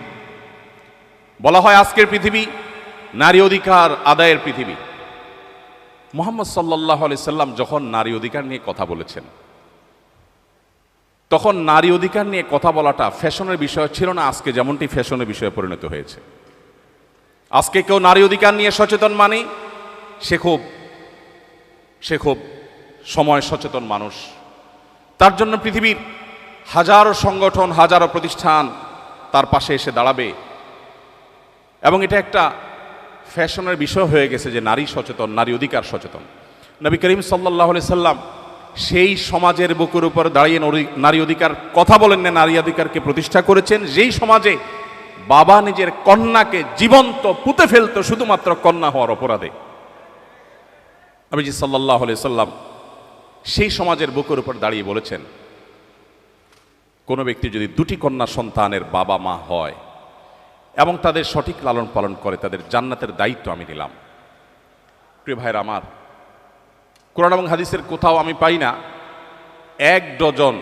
বলা হয় আজকের পৃথিবী নারী অধিকার আদায়ের পৃথিবী। মুহাম্মদ সাল্লাল্লাহু আলাইহি সাল্লাম যখন নারী অধিকার নিয়ে কথা বলেছেন, তখন নারী অধিকার নিয়ে কথা বলাটা ফ্যাশনের বিষয় ছিল না, আজকে যেমনটি ফ্যাশনের বিষয়ে পরিণত হয়েছে। আজকে কেউ নারী অধিকার নিয়ে সচেতন মানে সে খুব সময় সচেতন মানুষ। তার জন্য পৃথিবীর হাজারো সংগঠন, হাজারো প্রতিষ্ঠান তার পাশে এসে দাঁড়াবে, এবং এটা একটা ফ্যাশনের বিষয় হয়ে গেছে যে নারী সচেতন, নারী অধিকার সচেতন। নবী করিম সাল্লাল্লাহু আলাইহি সাল্লাম সেই সমাজের বুকের উপর দাঁড়িয়ে নারী অধিকার কথা বলেন না, নারী অধিকারকে প্রতিষ্ঠা করেছেন যেই সমাজে বাবা নিজের কন্যাকে জীবন্ত পুঁতে ফেলত শুধুমাত্র কন্যা হওয়ার অপরাধে। নবীজি সাল্লাল্লাহু আলাইহি সাল্লাম সেই সমাজের বুকের উপর দাঁড়িয়ে বলেছেন, কোনো ব্যক্তি যদি দুটি কন্যা সন্তানের বাবা মা হয় এবং তাদের সঠিক লালন পালন করে, তাদের জান্নাতের দায়িত্ব আমি নিলাম। প্রিয় ভাইরা আমার, কোরআন এবং হাদিসের কোথাও আমি পাই না 1 ডজন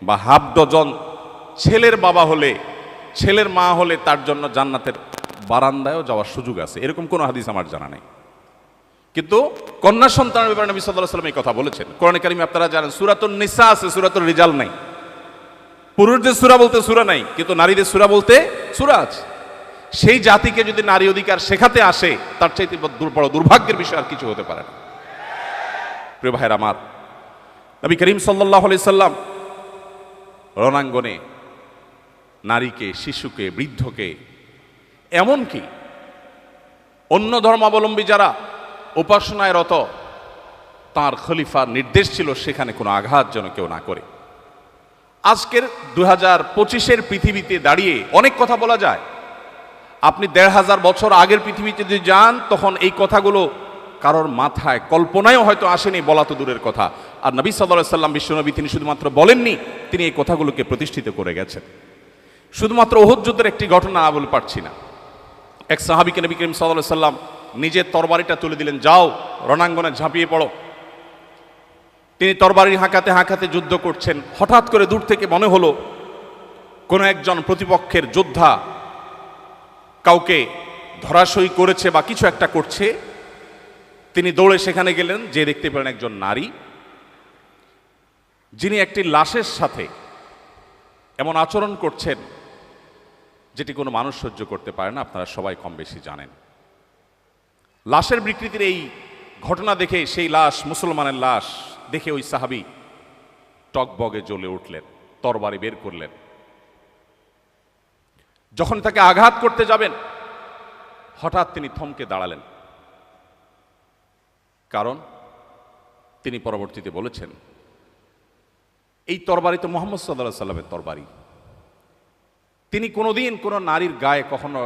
বা হাফ ডজন ছেলের বাবা হলে, ছেলের মা হলে তার জন্য জান্নাতের বারান্দায়ও যাওয়ার সুযোগ আছে, এরকম কোনো হাদিস আমার জানা নেই। কিন্তু কন্যা সন্তানের ব্যাপারে নবী সাল্লাল্লাহু আলাইহি ওয়াসাল্লাম এই কথা বলেছেন। কোরআনে কারিমে আপনারা জানেন সূরাতুন নিসা আছে, সূরাতুল রিজাল নাই। পুরুষদের সূরা বলতে সূরা নাই, কিন্তু নারীদের সূরা বলতে সূরা আছে। সেই জাতিকে যদি নারী অধিকার শেখাতে আসে, তার চাইতে বড় দুর্ভাগ্যের বিষয় আর কিছু হতে পারে না। প্রিয় ভাইয়ের আমার, নবী করিম সাল্লাল্লাহু আলাইহি সাল্লাম রণাঙ্গনে নারীকে, শিশুকে, বৃদ্ধকে, এমনকি অন্য ধর্মাবলম্বী যারা উপাসনায় রত তার খলিফার নির্দেশ ছিল সেখানে কোনো আঘাত যেন কেউ না করে। আজকের 2025-এর পৃথিবীতে দাঁড়িয়ে অনেক কথা বলা যায়। আপনি 1500 বছর আগের পৃথিবীতে যদি যান, তখন এই কথাগুলো কারোর মাথায় কল্পনায়ও হয়তো আসেনি, বলা তো দূরের কথা। আর নবী সাল্লাল্লাহু আলাইহি সাল্লাম, বিশ্বনবী, তিনি শুধুমাত্র বলেননি, তিনি এই কথাগুলোকে প্রতিষ্ঠিত করে গেছেন। শুধুমাত্র উহুদ যুদ্ধের একটি ঘটনা বলে পারছি না। এক সাহাবীকে নবী করিম সাল্লাল্লাহু আলাইহি সাল্লাম নিজের তরবারিটা তুলে দিলেন, যাও রণাঙ্গনে ঝাঁপিয়ে পড়ো। তিনি তরবারি হাঁকাতে হাঁকাতে যুদ্ধ করছেন। হঠাৎ করে দূর থেকে মনে হলো কোনো একজন প্রতিপক্ষের যোদ্ধা কাউকে ধরাশয়ী করেছে বা কিছু একটা করছে। তিনি দৌড়ে সেখানে গেলেন, যে দেখতে পেলেন একজন নারী, যিনি একটি লাশের সাথে এমন আচরণ করছেন যেটি কোনো মানুষ সহ্য করতে পারে না। আপনারা সবাই কম বেশি জানেন। লাশের বিকৃতির এই ঘটনা দেখে, সেই লাশ মুসলমানের লাশ দেখে ওই সাহাবী টকবগে জ্বলে উঠলেন, তরবারি বের করলেন। যখন তাকে আঘাত করতে যাবেন, হঠাৎ তিনি থমকে দাঁড়ালেন। কারণ তিনি পরবর্তীতে বলেছেন, এই তরবারি তো মুহাম্মদ সাল্লাল্লাহু আলাইহি সাল্লামের তরবারি। তিনি কোনোদিন কোনো নারীর গায়ে কখনো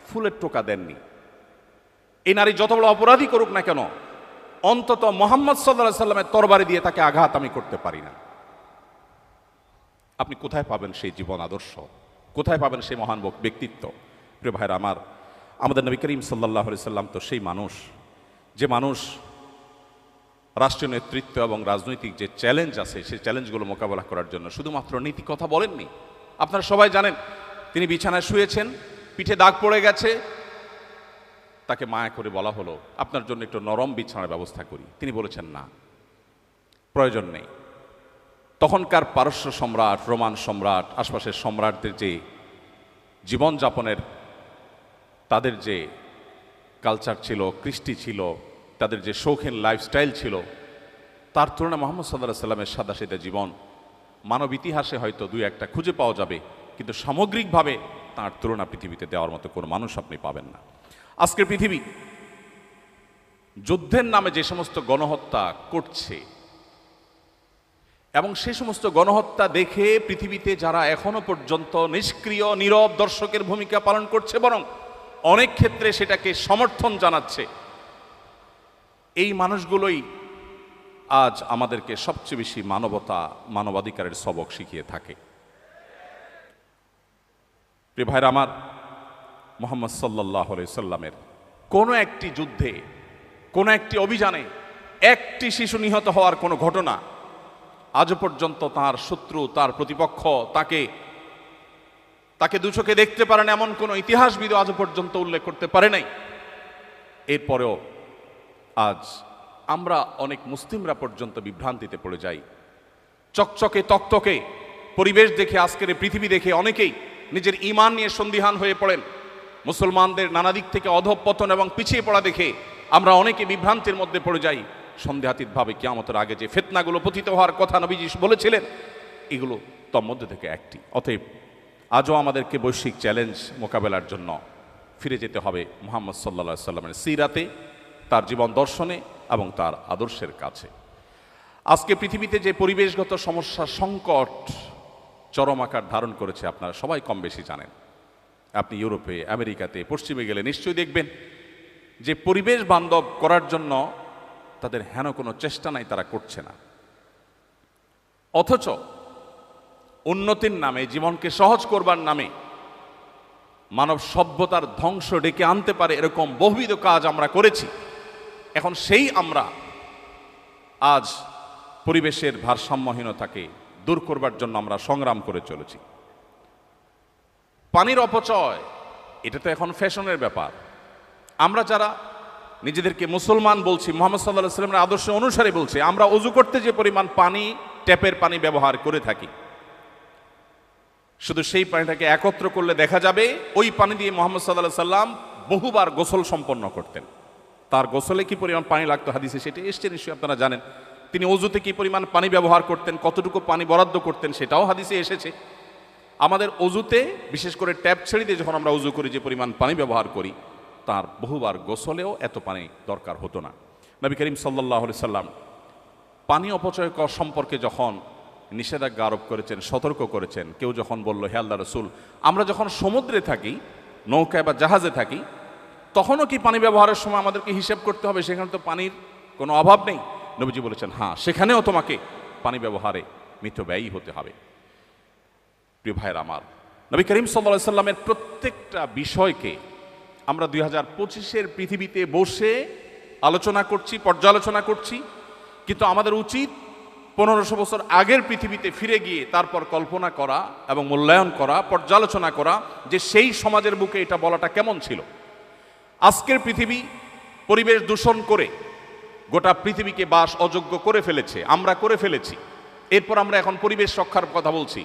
ফুলের টোকা দেননি। এই নারী যত বড় অপরাধী করুক না কেন, অন্তত মুহাম্মদ সাল্লাল্লাহু আলাইহি সাল্লামের তরবারি দিয়ে তাকে আঘাত আমি করতে পারি না। আপনি কোথায় পাবেন সেই জীবন আদর্শ? কোথায় পাবেন সেই মহান ব্যক্তিত্ব? প্রিয় ভাইরা আমার, আমাদের নবী করিম সাল্লাল্লাহু আলাইহি সাল্লাম তো সেই মানুষ, যে মানুষ রাষ্ট্রীয় নেতৃত্ব এবং রাজনৈতিক যে চ্যালেঞ্জ আছে, সেই চ্যালেঞ্জগুলো মোকাবেলা করার জন্য শুধুমাত্র নীতি কথা বলেননি। আপনারা সবাই জানেন, তিনি বিছানায় শুয়েছেন, পিঠে দাগ পড়ে গেছে, তাকে মায়া করে বলা হলো, আপনার জন্য একটু নরম বিছানার ব্যবস্থা করি। তিনি বলেছেন, না, প্রয়োজন নেই। তখনকার পারস্য সম্রাট, রোমান সম্রাট, আশপাশের সম্রাটদের যে জীবনযাপনের তাদের যে কালচার ছিল, কৃষ্টি ছিল, তাদের যে শৌখিন লাইফস্টাইল ছিল, তার তুলনায় মুহাম্মদ সাল্লাল্লাহু আলাইহি সাল্লামের সাদাসিধা জীবন মানব ইতিহাসে হয়তো দুই একটা খুঁজে পাওয়া যাবে, কিন্তু সামগ্রিকভাবে তার তুলনা পৃথিবীতে দেওয়ার মতো কোনো মানুষ আপনি পাবেন না। আজকের পৃথিবী যুদ্ধের নামে যে সমস্ত গণহত্যা করছে, এবং সে সমস্ত গণহত্যা দেখে পৃথিবীতে যারা এখনো পর্যন্ত নিষ্ক্রিয় নীরব দর্শকের ভূমিকা পালন করছে, বরং অনেক ক্ষেত্রে সেটাকে সমর্থন জানাচ্ছে, এই মানুষগুলোই আজ আমাদেরকে সবচেয়ে বেশি মানবতা, মানবাধিকারের সবক শিখিয়ে থাকে। প্রিয় ভাইরা আমার, মুহাম্মদ সাল্লাল্লাহু আলাইহি সাল্লামের কোনো একটি যুদ্ধে, কোনো একটি অভিযানে একটি শিশু নিহত হওয়ার কোনো ঘটনা আজও পর্যন্ত তার শত্রু, তার প্রতিপক্ষ তাকে দু চোখে দেখতে পারেন এমন কোনো ইতিহাসবিদ আজও পর্যন্ত উল্লেখ করতে পারে নাই। এরপরেও আজ আমরা অনেক মুসলিমরা পর্যন্ত বিভ্রান্তিতে পড়ে যাই। চকচকে তকতকে পরিবেশ দেখে, আজকের পৃথিবী দেখে অনেকেই নিজের ঈমান নিয়ে সন্দিহান হয়ে পড়েন। মুসলমানদের নানা দিক থেকে অধঃপতন এবং পিছিয়ে পড়া দেখে আমরা অনেকে বিভ্রান্তির মধ্যে পড়ে যাই। সন্দেহাতীতভাবে কিয়ামতের আগে যে ফিতনাগুলো পতিত হওয়ার কথা নবীজি বলেছিলেন, এগুলো তার মধ্যে থেকে একটি। অতএব আজও আমাদেরকে বৈশ্বিক চ্যালেঞ্জ মোকাবেলার জন্য ফিরে যেতে হবে মুহাম্মদ সাল্লাল্লাহু আলাইহি সাল্লামের সিরাতে, তার জীবন দর্শনে এবং তার আদর্শের কাছে। আজকে পৃথিবীতে যে পরিবেশগত সমস্যা, সংকট চরম আকার ধারণ করেছে, আপনারা সবাই কম বেশি জানেন। আপনি ইউরোপে, আমেরিকাতে, পশ্চিমে গেলে নিশ্চয়ই দেখবেন যে পরিবেশ বান্ধব করার জন্য তাদের হেন কোনো চেষ্টা নাই, তারা করছে না। অথচ উন্নতির নামে, জীবনকে সহজ করবার নামে মানব সভ্যতার ধ্বংস ডেকে আনতে পারে এরকম বহুবিধ কাজ আমরা করেছি। এখন সেই আমরা আজ পরিবেশের ভারসাম্যহীনতাকে দূর করবার জন্য আমরা সংগ্রাম করে চলেছি। পানির অপচয়, এটা তো এখন ফ্যাশনের ব্যাপার। আমরা যারা নিজেদেরকে মুসলমান বলছি, মুহাম্মদ সাল্লাল্লাহু আলাইহি সাল্লামের আদর্শ অনুসারে বলছি, আমরা ওযু করতে যে পরিমাণ পানি, ট্যাপের পানি ব্যবহার করে থাকি, শুধু সেই পানিটাকে একত্র করলে দেখা যাবে ওই পানি দিয়ে মুহাম্মদ সাল্লাল্লাহু আলাইহি সাল্লাম বহুবার গোসল সম্পন্ন করতেন। তার গোসলে কি পরিমাণ পানি লাগতো হাদিসে সেটা এসছে, নিশ্চয়ই আপনারা জানেন। তিনি ওযুতে কি পরিমাণ পানি ব্যবহার করতেন, কতটুকু পানি বরাদ্দ করতেন, সেটাও হাদিসে এসেছে। আমাদের ওযুতে, বিশেষ করে ট্যাপ ছেড়ে দিয়ে যখন আমরা ওযু করি, যে পরিমাণ পানি ব্যবহার করি, তার বহুবার গোসলেও এত পানি দরকার হতো না। নবী করিম সাল্লাল্লাহু আলাইহি সাল্লাম পানি অপচয় সম্পর্কে যখন নিষেধাজ্ঞা আরোপ করেছেন, সতর্ক করেছেন, কেউ যখন বলল হে আল্লাহ রসুল, আমরা যখন সমুদ্রে থাকি, নৌকায় বা জাহাজে থাকি, তখনও কি পানি ব্যবহারের সময় আমাদেরকে হিসেব করতে হবে? সেখানে তো পানির কোনো অভাব নেই। নবীজি বলেছেন হ্যাঁ, সেখানেও তোমাকে পানি ব্যবহারে মিতব্যয়ী হতে হবে। প্রিয় ভাইয়ের আমার, নবী করিম সাল্লাল্লাহু আলাইহি সাল্লামের প্রত্যেকটা বিষয়কে আমরা 2025-এর পৃথিবীতে বসে আলোচনা করছি, পর্যালোচনা করছি, কিন্তু আমাদের উচিত 1500 বছর আগের পৃথিবীতে ফিরে গিয়ে তারপর কল্পনা করা এবং মূল্যায়ন করা, পর্যালোচনা করা যে সেই সমাজের বুকে এটা বলাটা কেমন ছিল। আজকের পৃথিবী পরিবেশ দূষণ করে গোটা পৃথিবীকে বাস অযোগ্য করে ফেলেছে, আমরা করে ফেলেছি। এরপর আমরা এখন পরিবেশ রক্ষার কথা বলছি।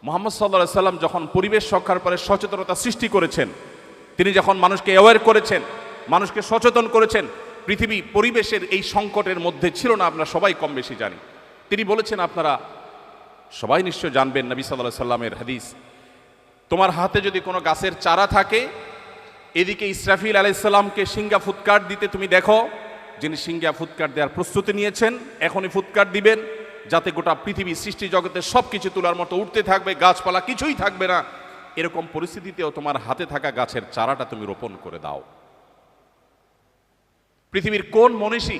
মুহাম্মদ সাল্লাল্লাহু আলাইহি সাল্লাম যখন পরিবেশ রক্ষার পরে সচেতনতা সৃষ্টি করেছেন, তিনি যখন মানুষকে অ্যাওয়্যার করেছেন, মানুষকে সচেতন করেছেন, পৃথিবী পরিবেশের এই সংকটের মধ্যে ছিল না, আমরা সবাই কম বেশি জানি। তিনি বলেছেন, আপনারা সবাই নিশ্চয় জানবেন নবী সাল্লাল্লাহু আলাইহি সাল্লামের হাদিস, তোমার হাতে যদি কোনো গাছের চারা থাকে, এদিকে ইসরাফিল আলাইহিস সালামকে সিংহা ফুৎকার দিতে তুমি দেখো, যিনি সিংহা ফুৎকার দেওয়ার প্রস্তুতি নিয়েছেন, এখনই ফুৎকার দিবেন, যাতে গোটা পৃথিবী সৃষ্টি জগতের সব কিছু তোলার মতো উঠতে থাকবে, গাছপালা কিছুই থাকবে না। এরকম পরিস্থিতিতেও তোমার হাতে থাকা গাছের চারাটা তুমি রোপণ করে দাও। পৃথিবীর কোন মনীষী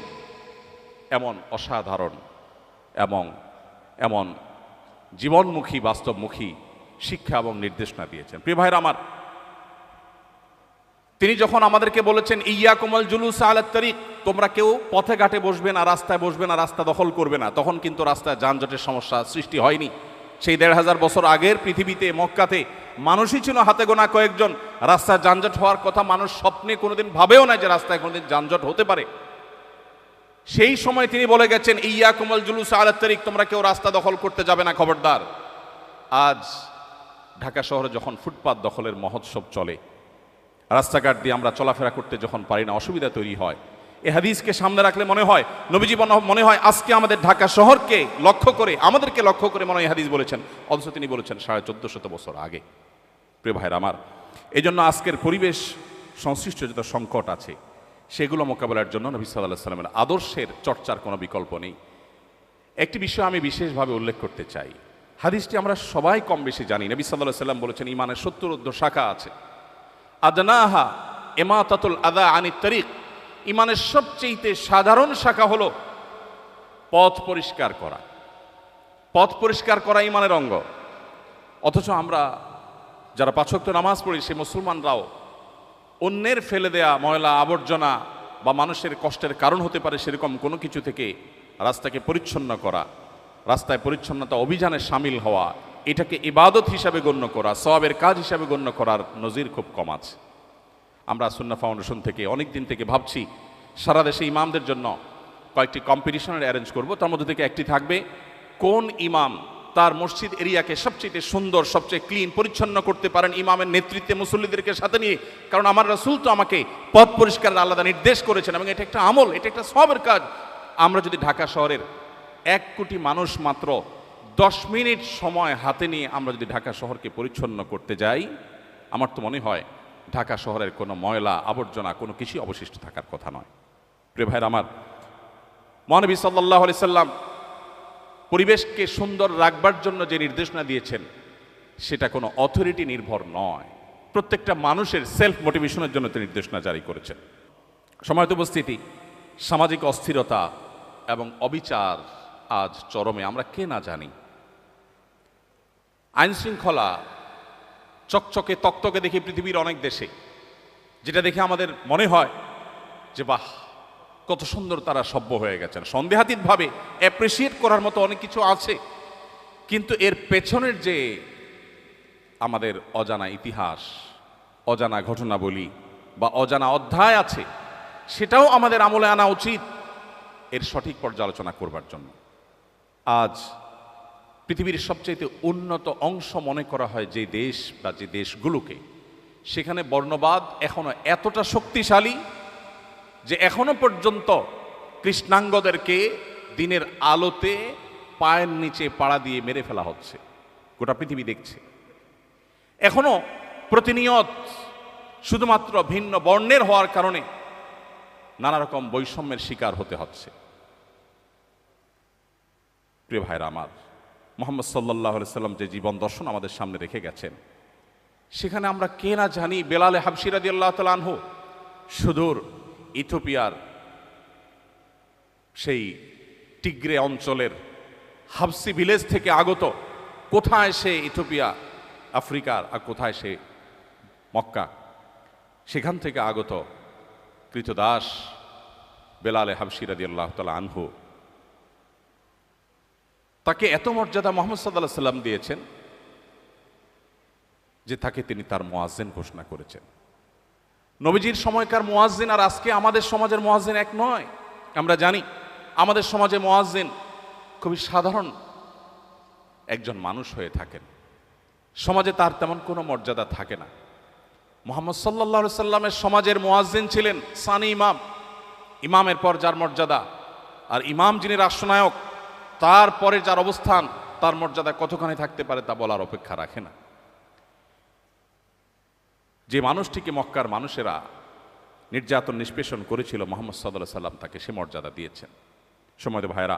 এমন অসাধারণ এবং এমন জীবনমুখী, বাস্তবমুখী শিক্ষা এবং নির্দেশনা দিয়েছেন? প্রিয় ভাইরা আমার, তিনি যখন আমাদেরকে বলেছেন ইয়াকুমুল জুলুস আলাত তারিক, তোমরা কেউ পথে ঘাটে বসবে না, রাস্তায় বসবে না, রাস্তা দখল করবে না, তখন কিন্তু রাস্তায় যানজটের সমস্যা সৃষ্টি হয়নি। সেই 1500 বছর আগের পৃথিবীতে মক্কাতে মানুষই ছিল হাতে গোনা কয়েকজন। রাস্তায় যানজট হওয়ার কথা মানুষ স্বপ্নে কোনোদিন ভাবেও না যে রাস্তায় কোনোদিন যানজট হতে পারে। সেই সময় তিনি বলে গেছেন ইয়াকুমুল জুলুস আলাত তারিক, তোমরা কেউ রাস্তা দখল করতে যাবে না, খবরদার। আজ ঢাকা শহরে যখন ফুটপাত দখলের মহোৎসব চলে, রাস্তাঘাট দিয়ে আমরা চলাফেরা করতে যখন পারি না, অসুবিধা তৈরি হয়, এই হাদিসকে সামনে রাখলে মনে হয় নবীজি মনে হয় আজকে আমাদের ঢাকা শহরকে লক্ষ্য করে, আমাদেরকে লক্ষ্য করে মনে হয় হাদিস বলেছেন, অথচ তিনি বলেছেন 1450 বছর আগে। প্রিয় ভাইরা আমার, এই জন্য আজকের পরিবেশ সংশ্লিষ্ট যত সংকট আছে সেগুলো মোকাবেলার জন্য নবী সাল্লাল্লাহু আলাইহি সাল্লামের আদর্শের চর্চার কোনো বিকল্প নেই। একটি বিষয় আমি বিশেষভাবে উল্লেখ করতে চাই, হাদিসটি আমরা সবাই কম বেশি জানি। নবী সাল্লাল্লাহু আলাইহি সাল্লাম বলেছেন ইমানের 70 শাখা আছে, আদনাহা ইমাতাতুল আযা আনিত তারিক, ইমানের সবচেয়ে সাধারণ শাখা হলো পথ পরিষ্কার করা। পথ পরিষ্কার করা ইমানের অঙ্গ। অথচ আমরা যারা 5 ওয়াক্ত নামাজ পড়ি সে মুসলমানরাও অন্যের ফেলে দেয়া ময়লা আবর্জনা বা মানুষের কষ্টের কারণ হতে পারে সেরকম কোনো কিছু থেকে রাস্তাকে পরিচ্ছন্ন করা, রাস্তায় পরিচ্ছন্নতা অভিযানে সামিল হওয়া, এটাকে ইবাদত হিসাবে গণ্য করা, সওয়াবের কাজ হিসাবে গণ্য করার নজির খুব কম আছে। আমরা সুন্নাহ ফাউন্ডেশন থেকে অনেক দিন থেকে ভাবছি সারা দেশে ইমামদের জন্য কয়েকটি কম্পিটিশনের অ্যারেঞ্জ করব। তার মধ্যে থেকে একটি থাকবে কোন ইমাম তার মসজিদ এরিয়াকে সবচেয়ে সুন্দর, সবচেয়ে ক্লিন, পরিচ্ছন্ন করতে পারেন ইমামের নেতৃত্বে মুসল্লিদেরকে সাথে নিয়ে। কারণ আমার রাসূল তো আমাকে পথ পরিষ্কারের আলাদা নির্দেশ করেছেন এবং এটা একটা আমল, এটা একটা সওয়াবের কাজ। আমরা যদি ঢাকা শহরের 1 কোটি মানুষ মাত্র 10 মিনিট সময় হাতে নিয়ে আমরা যদি ঢাকা শহরকে পরিচ্ছন্ন করতে যাই, আমার তো মনে হয় ঢাকা শহরের কোনো ময়লা আবর্জনা কোনো কিছুই অবশিষ্ট থাকার কথা নয়। প্রিয় ভাইরা আমার, মহানবী সাল্লাল্লাহু আলাইহি সাল্লাম পরিবেশকে সুন্দর রাখবার জন্য যে নির্দেশনা দিয়েছেন সেটা কোনো অথরিটি নির্ভর নয়, প্রত্যেকটা মানুষের সেলফ মোটিভেশনের জন্য তিনি নির্দেশনা জারি করেছেন। সম্মানিত উপস্থিতি, সামাজিক অস্থিরতা এবং অবিচার আজ চরমে, আমরা কে না জানি। আইন শৃঙ্খলা চকচকে তকতকে দেখি পৃথিবীর অনেক দেশে, যেটা দেখে আমাদের মনে হয় যে বাহ, কত সুন্দর তারা সভ্য হয়ে গেছেন। সন্দেহাতীতভাবে অ্যাপ্রিসিয়েট করার মতো অনেক কিছু আছে, কিন্তু এর পেছনের যে আমাদের অজানা ইতিহাস, অজানা ঘটনাবলী বা অজানা অধ্যায় আছে, সেটাও আমাদের আমলে আনা উচিত এর সঠিক পর্যালোচনা করবার জন্য। আজ পৃথিবীর সবচেয়ে উন্নত অংশ মনে করা হয় যে দেশ বা যে দেশগুলোকে, সেখানে বর্ণবাদ এখনো এতটা শক্তিশালী যে এখনো পর্যন্ত কৃষ্ণাঙ্গদেরকে দিনের আলোতে পায়ের নিচে পাড়া দিয়ে মেরে ফেলা হচ্ছে, গোটা পৃথিবী দেখছে। এখনো প্রতিনিয়ত শুধুমাত্র ভিন্ন বর্ণের হওয়ার কারণে নানা রকম বৈষম্যের শিকার হতে হচ্ছে। প্রিয় ভাইরা আমার, মুহাম্মদ সাল্লাল্লাহু আলাইহি সাল্লাম যে জীবন দর্শন আমাদের সামনে রেখে গেছেন, সেখানে আমরা কে না জানি বেলাল হাবশী রাদিয়াল্লাহু তাআলা আনহু সুদূর ইথিওপিয়ার সেই টিগ্রে অঞ্চলের হাবসি ভিলেজ থেকে আগত, কোথায় সে ইথিওপিয়া আফ্রিকার আর কোথায় সে মক্কা, সেখান থেকে আগত কৃতদাস বেলাল হাবশী রাদিয়াল্লাহু তাআলা আনহু, তাকে এত মর্যাদা মুহাম্মদ সাল্লাল্লাহু আলাইহি সাল্লাম দিয়েছেন যে তাকে তিনি তার মুয়াজ্জিন ঘোষণা করেছেন। নবীজির সময়কার মুয়াজ্জিন আর আজকে আমাদের সমাজের মুয়াজ্জিন এক নয়। আমরা জানি আমাদের সমাজে মুয়াজ্জিন খুবই সাধারণ একজন মানুষ হয়ে থাকেন, সমাজে তার তেমন কোনো মর্যাদা থাকে না। মুহাম্মদ সাল্লাল্লাহু আলাইহি সাল্লামের সমাজের মুয়াজ্জিন ছিলেন সানি ইমাম, ইমামের পর যার মর্যাদা, আর ইমাম যিনি রাষ্ট্রনায়ক তারপরে যার অবস্থান, তার মর্যাদা কতখানি থাকতে পারে তা বলার অপেক্ষা রাখে না। যে মানুষটিকে মক্কার মানুষেরা নির্যাতন নিষ্পেষণ করেছিল, মুহাম্মদ সাল্লাল্লাহু আলাইহি সাল্লাম তাকে সে মর্যাদা দিয়েছেন। সময়ত ভাইরা,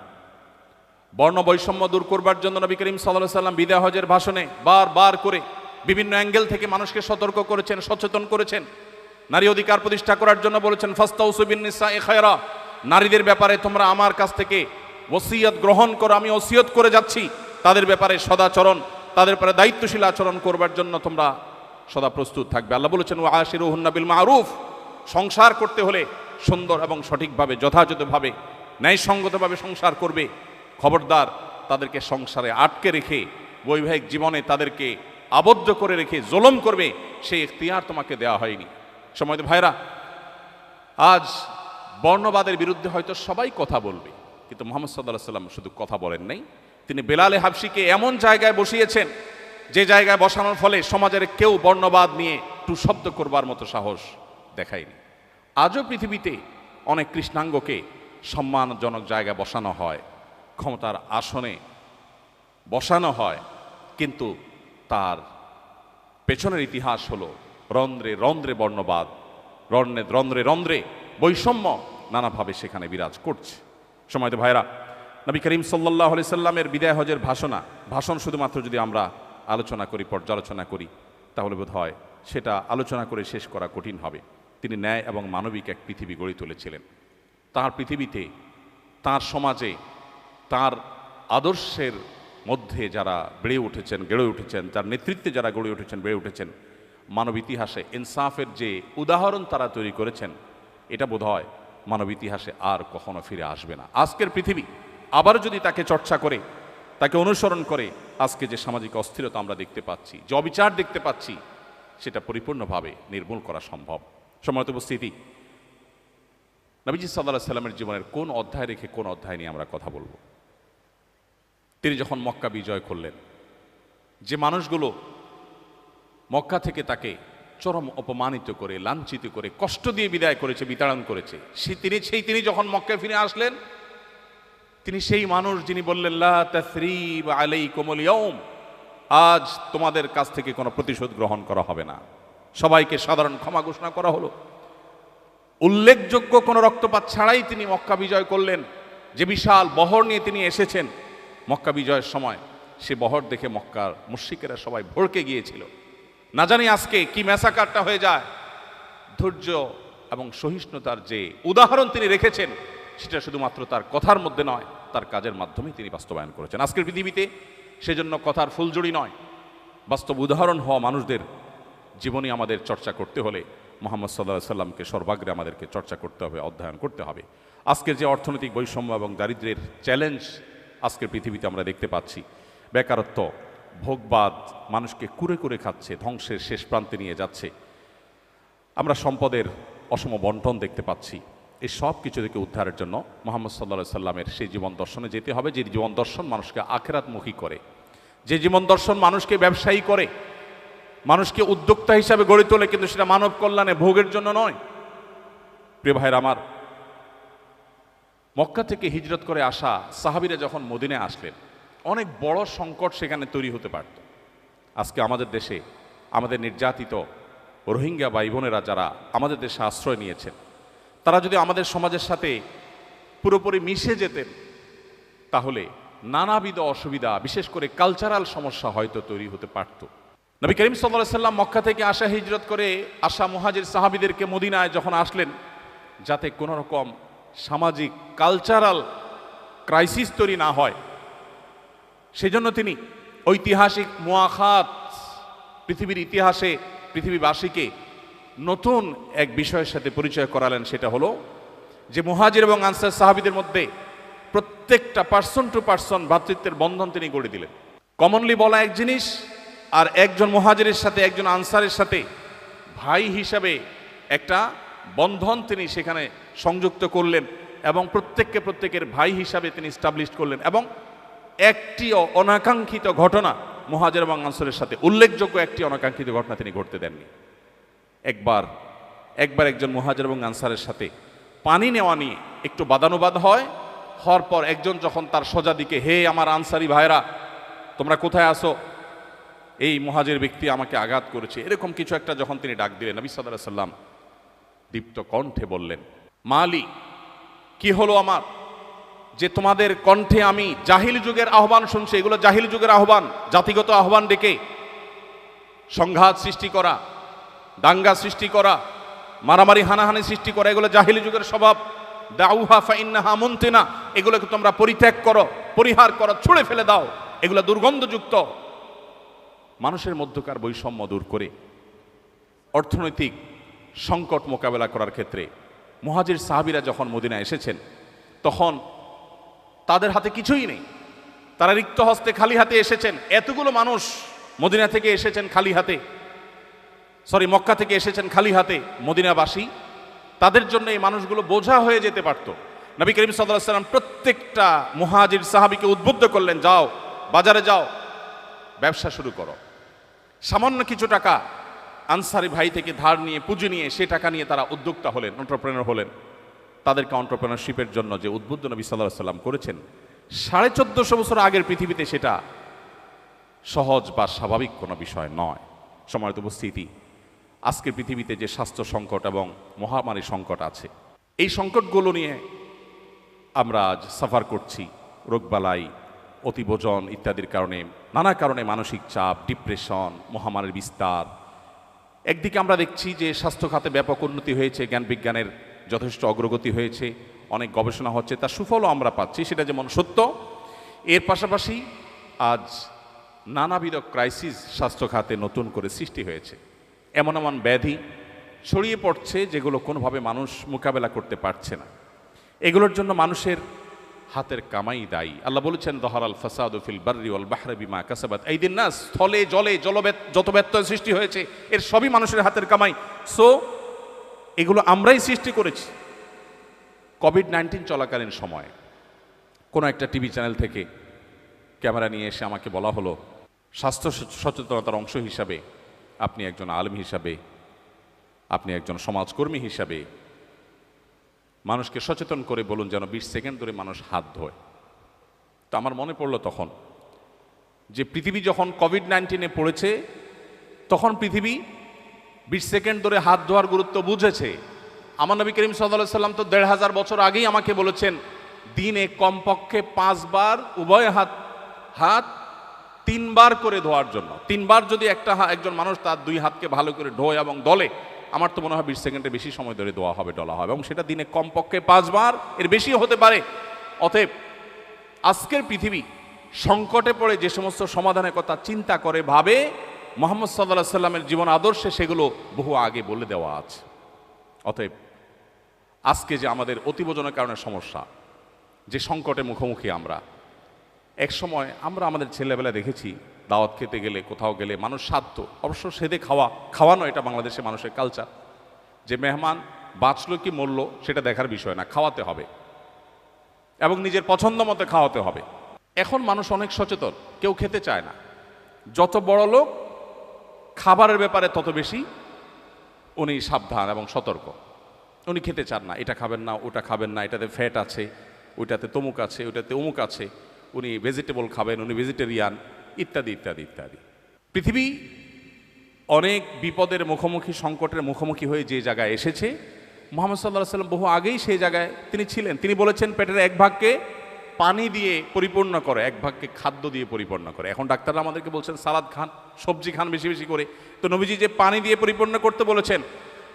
বর্ণ বৈষম্য দূর করবার জন্য নবী করিম সাল্লাল্লাহু আলাইহি সাল্লাম বিদায় হজের ভাষণে বারবার করে বিভিন্ন অ্যাঙ্গেল থেকে মানুষকে সতর্ক করেছেন, সচেতন করেছেন। নারী অধিকার প্রতিষ্ঠা করার জন্য বলেছেন ফাস্তাউসু বিন-নিসাই খায়রা, নারীদের ব্যাপারে তোমরা আমার কাছ থেকে ওসিয়ত গ্রহণ করো, আমি ওসিয়ত করে যাচ্ছি তাদের ব্যাপারে সদাচরণ, তাদের ব্যাপারে দায়িত্বশীল আচরণ করবার জন্য তোমরা সদা প্রস্তুত থাকবে। আল্লাহ বলেছেন ওয়া আশিরুহুন্না বিল মারুফ, সংসার করতে হলে সুন্দর এবং সঠিকভাবে যথাযথভাবে ন্যায়সঙ্গতভাবে সংসার করবে। খবরদার তাদেরকে সংসারে আটকে রেখে বৈবাহিক জীবনে তাদেরকে আবদ্ধ করে রেখে জুলুম করবে, সেই ইখতিয়ার তোমাকে দেওয়া হয়নি। সময়ত ভাইরা, আজ বর্ণবাদের বিরুদ্ধে হয়তো সবাই কথা বলবে, কিন্তু মুহাম্মদ সাল্লাল্লাহু আলাইহি সাল্লাম শুধু কথা বলেন নাই, তিনি বেলাল হাবশীকে এমন জায়গায় বসিয়েছেন যে জায়গায় বসানোর ফলে সমাজের কেউ বর্ণবাদ নিয়ে টু শব্দ করবার মতো সাহস দেখায়নি। আজও পৃথিবীতে অনেক কৃষ্ণাঙ্গকে সম্মানজনক জায়গায় বসানো হয়, ক্ষমতার আসনে বসানো হয়, কিন্তু তার পেছনের ইতিহাস হলো রন্ধ্রে রন্ধ্রে বর্ণবাদ, রন্ধ্রে রন্ধ্রে বৈষম্য নানাভাবে সেখানে বিরাজ করছে। সময়ত ভাইরা, নবী করিম সাল্লাল্লাহু আলাইহি সাল্লামের বিদায় হজের ভাষণ শুধুমাত্র যদি আমরা আলোচনা করি, পর্যালোচনা করি, তাহলে বোধ হয় সেটা আলোচনা করে শেষ করা কঠিন হবে। তিনি ন্যায় এবং মানবিক এক পৃথিবী গড়ে তুলেছিলেন। তার পৃথিবীতে, তার সমাজে, তার আদর্শের মধ্যে যারা গড়ে উঠেছেন, যার নেতৃত্বে যারা গড়ে উঠেছেন, বেড়ে উঠেছেন, মানব ইতিহাসে ইনসাফের যে উদাহরণ তারা তৈরি করেছেন, এটা বোধ হয় মানব ইতিহাসে আর কখনো ফিরে আসবে না। আজকের পৃথিবী আবার যদি তাকে চর্চা করে, তাকে অনুসরণ করে, আজকে যে সামাজিক অস্থিরতা আমরা দেখতে পাচ্ছি, যে অবিচার দেখতে পাচ্ছি, সেটা পরিপূর্ণভাবে নির্মূল করা সম্ভব। সম্মানিত উপস্থিতি, নবীজি সাল্লাল্লাহু আলাইহি সাল্লামের জীবনের কোন অধ্যায় রেখে কোন অধ্যায় নিয়ে আমরা কথা বলবো? তিনি যখন মক্কা বিজয় করলেন, যে মানুষগুলো মক্কা থেকে তাকে চরম অপমানিত করে, লাঞ্ছিত করে, কষ্ট দিয়ে বিদায় করেছে, বিতাড়ন করেছে, তিনি যখন মক্কায় ফিরে আসলেন, তিনি সেই মানুষ যিনি বললেন লা তাসরিবা আলাইকুমুল ইয়াউম, আজ তোমাদের কাছ থেকে কোনো প্রতিশোধ গ্রহণ করা হবে না, সবাইকে সাধারণ ক্ষমা ঘোষণা করা হলো। উল্লেখযোগ্য কোনো রক্তপাত ছাড়াই তিনি মক্কা বিজয় করলেন। যে বিশাল বহর নিয়ে তিনি এসেছেন মক্কা বিজয়ের সময়, সে বহর দেখে মক্কার মুশরিকেরা সবাই ভড়কে গিয়েছিল। না জানি আজকে কি ম্যাসাকারটা হয়ে যায়। ধৈর্য এবং সহিষ্ণুতার যে উদাহরণ তিনি রেখেছেন, সেটা শুধুমাত্র তার কথার মধ্যে নয়, তার কাজের মাধ্যমে তিনি বাস্তবায়ন করেছেন। আজকের পৃথিবীতে সেজন্য কথার ফুলজড়ি নয়, বাস্তব উদাহরণ হওয়া মানুষদের জীবনী আমাদের চর্চা করতে হলে মুহাম্মদ সাল্লাল্লাহু আলাইহি সাল্লামকে সর্বাগ্রে আমাদেরকে চর্চা করতে হবে, অধ্যয়ন করতে হবে। আজকের যে অর্থনৈতিক বৈষম্য এবং দারিদ্র্যের চ্যালেঞ্জ আজকের পৃথিবীতে আমরা দেখতে পাচ্ছি, বেকারত্ব, ভোগবাদ মানুষকে কুরে কুরে খাচ্ছে, ধ্বংসের শেষ প্রান্তে নিয়ে যাচ্ছে, আমরা সম্পদের অসম বন্টন দেখতে পাচ্ছি। এই সব কিছু থেকে উদ্ধারের জন্য মুহাম্মদ সাল্লাল্লাহু আলাইহি সাল্লামের সেই জীবন দর্শনে যেতে হবে, যে জীবন দর্শন মানুষকে আখিরাতমুখী করে, যে জীবন দর্শন মানুষকে ব্যবসায়ী করে, মানুষকে উদ্যোক্তা হিসাবে গড়ে তোলে, কিন্তু সেটা মানব কল্যাণে, ভোগের জন্য নয়। প্রিয় ভাইরা আমার, মক্কা থেকে হিজরত করে আসা সাহাবীরা যখন মদিনায় আসলেন, অনেক বড় সংকট সেখানে তৈরি হতে পারত। আজকে আমাদের দেশে আমাদের নির্যাতিত রোহিঙ্গা ভাই বোনেরা যারা আমাদের দেশে আশ্রয় নিয়েছেন, তারা যদি আমাদের সমাজের সাথে পুরোপুরি মিশে যেতেন, তাহলে নানাবিধ অসুবিধা, বিশেষ করে কালচারাল সমস্যা হয়তো তৈরি হতে পারত। নবী করিম সাল্লাল্লাহু আলাইহি সাল্লাম মক্কা থেকে আসা, হিজরত করে আসা মুহাজির সাহাবীদেরকে মদিনায় যখন আসলেন, যাতে কোনো রকম সামাজিক কালচারাল ক্রাইসিস তৈরি না হয়, সেজন্য তিনি ঐতিহাসিক মুআখাত, পৃথিবীর ইতিহাসে পৃথিবীবাসীকে নতুন এক বিষয়ের সাথে পরিচয় করালেন। সেটা হলো যে মুহাজির এবং আনসার সাহাবীদের মধ্যে প্রত্যেকটা পার্সন টু পার্সন ভ্রাতৃত্বের বন্ধন তিনি গড়ে দিলেন। কমনলি বলা এক জিনিস, আর একজন মুহাজিরের সাথে একজন আনসারের সাথে ভাই হিসাবে একটা বন্ধন তিনি সেখানে সংযুক্ত করলেন এবং প্রত্যেকের ভাই হিসাবে তিনি স্টাবলিশ করলেন। এবং একটি অনাকাঙ্ক্ষিত ঘটনা মুহাজির এবং আনসারের সাথে, উল্লেখযোগ্য একটি অনাকাঙ্ক্ষিত ঘটনা তিনি ঘটতে দেননি। একবার একজন মুহাজির এবং আনসারের সাথে পানি নেওয়া নিয়ে একটু বাদানুবাদ হওয়ার পর একজন যখন তার সোজা দিকে, হে আমার আনসারি ভাইরা, তোমরা কোথায় আসো, এই মুহাজির ব্যক্তি আমাকে আঘাত করেছে, এরকম কিছু একটা যখন তিনি ডাক দিলেন, নবী সাল্লাল্লাহু আলাইহি সাল্লাম দীপ্ত কণ্ঠে বললেন, মালি, কি হলো আমার, যে তোমাদের কণ্ঠে আমি জাহিল যুগের আহ্বান শুনছি। এগুলো জাহিল যুগের আহ্বান, জাতিগত আহ্বান ডেকে সংঘাত সৃষ্টি করা, দাঙ্গা সৃষ্টি করা, মারামারি হানাহানি সৃষ্টি করা, এগুলো জাহিলি যুগের স্বভাব। দাউহা ফাইন্নাহা মুনতিনা, এগুলোকে তোমরা পরিত্যাগ করো, পরিহার করো, ছুঁড়ে ফেলে দাও, এগুলো দুর্গন্ধযুক্ত। মানুষের মধ্যকার বৈষম্য দূর করে অর্থনৈতিক সংকট মোকাবেলা করার ক্ষেত্রে মুহাজির সাহাবীরা যখন মদিনায় এসেছেন, তখন তাদের হাতে কিছুই নেই, তারা রিক্ত হস্তে খালি হাতে এসেছেন। এতগুলো মানুষ মদিনা থেকে এসেছেন খালি হাতে, মক্কা থেকে এসেছেন খালি হাতে মদিনাবাসী, তাদের জন্য এই মানুষগুলো বোঝা হয়ে যেতে পারত। নবী করিম সাল্লাল্লাহু আলাইহি সাল্লাম প্রত্যেকটা মুহাজির সাহাবীকে উদ্বুদ্ধ করলেন, যাও বাজারে যাও, ব্যবসা শুরু করো। সামান্য কিছু টাকা আনসারি ভাই থেকে ধার নিয়ে, পুঁজি নিয়ে, সে টাকা নিয়ে তারা উদ্যোক্তা হলেন, এন্টারপ্রেনার হলেন। তাদেরকে এন্টারপ্রেনারশিপের জন্য যে উদ্বুদ্ধ নবী সাল্লাল্লাহু আলাইহি সাল্লাম করেছেন, 1450 বছর আগের পৃথিবীতে সেটা সহজ বা স্বাভাবিক কোনো বিষয় নয়। সম্মানিত উপস্থিতি, আজকের পৃথিবীতে যে স্বাস্থ্য সংকট এবং মহামারী সংকট আছে, এই সংকটগুলো নিয়ে আমরা আজ সাফার করছি। রোগবালাই, অতিভোজন ইত্যাদির কারণে, নানা কারণে মানসিক চাপ, ডিপ্রেশন, মহামারীর বিস্তার। একদিকে আমরা দেখছি যে স্বাস্থ্য খাতে ব্যাপক উন্নতি হয়েছে, জ্ঞান বিজ্ঞানের যথেষ্ট অগ্রগতি হয়েছে, অনেক গবেষণা হচ্ছে, তার সুফলও আমরা পাচ্ছি, সেটা যেমন সত্য। এর পাশাপাশি আজ নানাবিধ ক্রাইসিস স্বাস্থ্য খাতে নতুন করে সৃষ্টি হয়েছে। এমন এমন ব্যাধি ছড়িয়ে পড়ছে যেগুলো কোনোভাবে মানুষ মোকাবেলা করতে পারছে না। এগুলোর জন্য মানুষের হাতের কামাই দায়ী। আল্লাহ বলেছেন, যহারাল ফাসাদু ফিল বাররি ওয়াল বাহরি বিমা কাসাবাত আইদিন নাস, স্থলে জলে যত ব্যত্যয় সৃষ্টি হয়েছে এর সবই মানুষের হাতের কামাই। সো এগুলো আমরাই সৃষ্টি করেছি। কোভিড-19 চলাকালীন সময়ে কোনো একটা টিভি চ্যানেল থেকে ক্যামেরা নিয়ে এসে আমাকে বলা হলো, স্বাস্থ্য সচেতনতার অংশ হিসাবে আপনি একজন আলেম হিসাবে, আপনি একজন সমাজকর্মী হিসাবে মানুষকে সচেতন করে বলুন যেন 20 সেকেন্ড ধরে মানুষ হাত ধোয়। তো আমার মনে পড়লো তখন যে পৃথিবী যখন কোভিড-19 পড়েছে, তখন পৃথিবী 20 সেকেন্ড ধরে হাত ধোয়ার গুরুত্ব বুঝেছে। আমার নবী করিম সাল্লাল্লাহু আলাইহি সাল্লাম তো 1500 বছর আগেই আমাকে বলেছেন, দিনে কমপক্ষে 5 বার উভয় হাত 3 বার করে ধোয়ার জন্য। 3 বার যদি একজন মানুষ তার 2 হাতকে ভালো করে ধোয় এবং দলে, আমার তো মনে হয় 20 সেকেন্ডের বেশি সময় ধরে ধোয়া হবে, ডলা হবে, এবং সেটা দিনে কমপক্ষে 5 বার, এর বেশিও হতে পারে। অতএব আজকের পৃথিবী সংকটে পড়ে যে সমস্ত সমাধানের কথা চিন্তা করে ভাবে, মুহাম্মদ সাল্লাল্লাহু আলাইহি সাল্লামের জীবন আদর্শে সেগুলো বহু আগে বলে দেওয়া আছে। অতএব আজকে যে আমাদের অতিভোজনের কারণে সমস্যা, যে সংকটে মুখোমুখি আমরা, এক সময় আমরা আমাদের ছেলেবেলা দেখেছি দাওয়াত খেতে গেলে, কোথাও গেলে মানুষ সাধ্য, অবশ্য সেদে খাওয়ানো এটা বাংলাদেশে মানুষের কালচার, যে মেহমান বাঁচলো কি মরলো সেটা দেখার বিষয় না, খাওয়াতে হবে এবং নিজের পছন্দ মতো খাওয়াতে হবে। এখন মানুষ অনেক সচেতন, কেউ খেতে চায় না। যত বড় লোক খাবারের ব্যাপারে তত বেশি উনি সাবধান এবং সতর্ক। উনি খেতে চান না, এটা খাবেন না, ওটা খাবেন না, এটাতে ফ্যাট আছে, ওইটাতে তমুক আছে, ওইটাতে অমুক আছে, উনি ভেজিটেবল খাবেন, উনি ভেজিটেরিয়ান, ইত্যাদি ইত্যাদি ইত্যাদি। পৃথিবী অনেক বিপদের মুখোমুখি, সংকটের মুখোমুখি হয়ে যে জায়গায় এসেছে, মুহাম্মদ সাল্লাল্লাহু আলাইহি সাল্লাম বহু আগেই সেই জায়গায় তিনি ছিলেন। তিনি বলেছেন, পেটের 1 ভাগকে পানি দিয়ে পরিপূর্ণ করে, এক ভাগকে খাদ্য দিয়ে পরিপূর্ণ করে। এখন ডাক্তাররা আমাদেরকে বলছেন সালাদ খান, সবজি খান বেশি বেশি করে। তো নবীজি যে পানি দিয়ে পরিপূর্ণ করতে বলেছেন,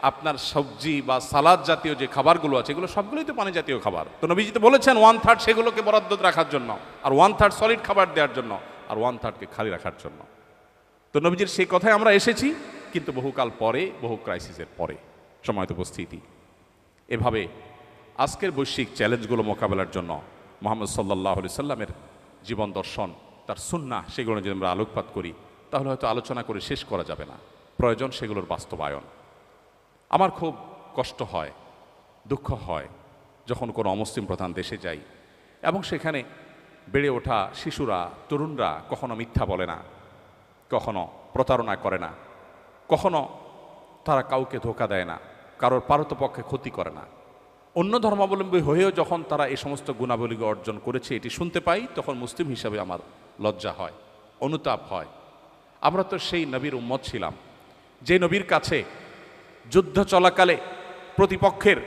আপনার সবজি বা সালাদ জাতীয় যে খাবারগুলো আছে এগুলো সবগুলোই তো পানি জাতীয় খাবার। তো নবীজি তো বলেছেন 1/3 সেগুলোকে বরাদ্দ রাখার জন্য, আর 1/3 সলিড খাবার দেওয়ার জন্য, আর 1/3কে খালি রাখার জন্য। তো নবীজির সেই কথায় আমরা এসেছি, কিন্তু বহুকাল পরে, বহু ক্রাইসিসের পরে। সময়ত উপস্থিতি, এভাবে আজকের বৈশ্বিক চ্যালেঞ্জগুলো মোকাবেলার জন্য মুহাম্মদ সাল্লাল্লাহু আলাইহি সাল্লামের জীবন দর্শন, তার সুন্নাহ, সেগুলো যদি আমরা আলোকপাত করি তাহলে হয়তো আলোচনা করে শেষ করা যাবে না। প্রয়োজন সেগুলোর বাস্তবায়ন। আমার খুব কষ্ট হয়, দুঃখ হয় যখন কোনো অমুসলিম প্রধান দেশে যাই এবং সেখানে বেড়ে ওঠা শিশুরা, তরুণরা কখনো মিথ্যা বলে না, কখনো প্রতারণা করে না, কখনো তারা কাউকে ধোঁকা দেয় না, কারোর পারতপক্ষে ক্ষতি করে না। অন্য ধর্মাবলম্বী হয়েও যখন তারা এই সমস্ত গুণাবলী অর্জন করেছে এটি শুনতে পাই, তখন মুসলিম হিসাবে আমার লজ্জা হয়, অনুতাপ হয়। আমরা তো সেই নবীর উম্মত ছিলাম যে নবীর কাছে যুদ্ধ চলাকালে প্রতিপক্ষের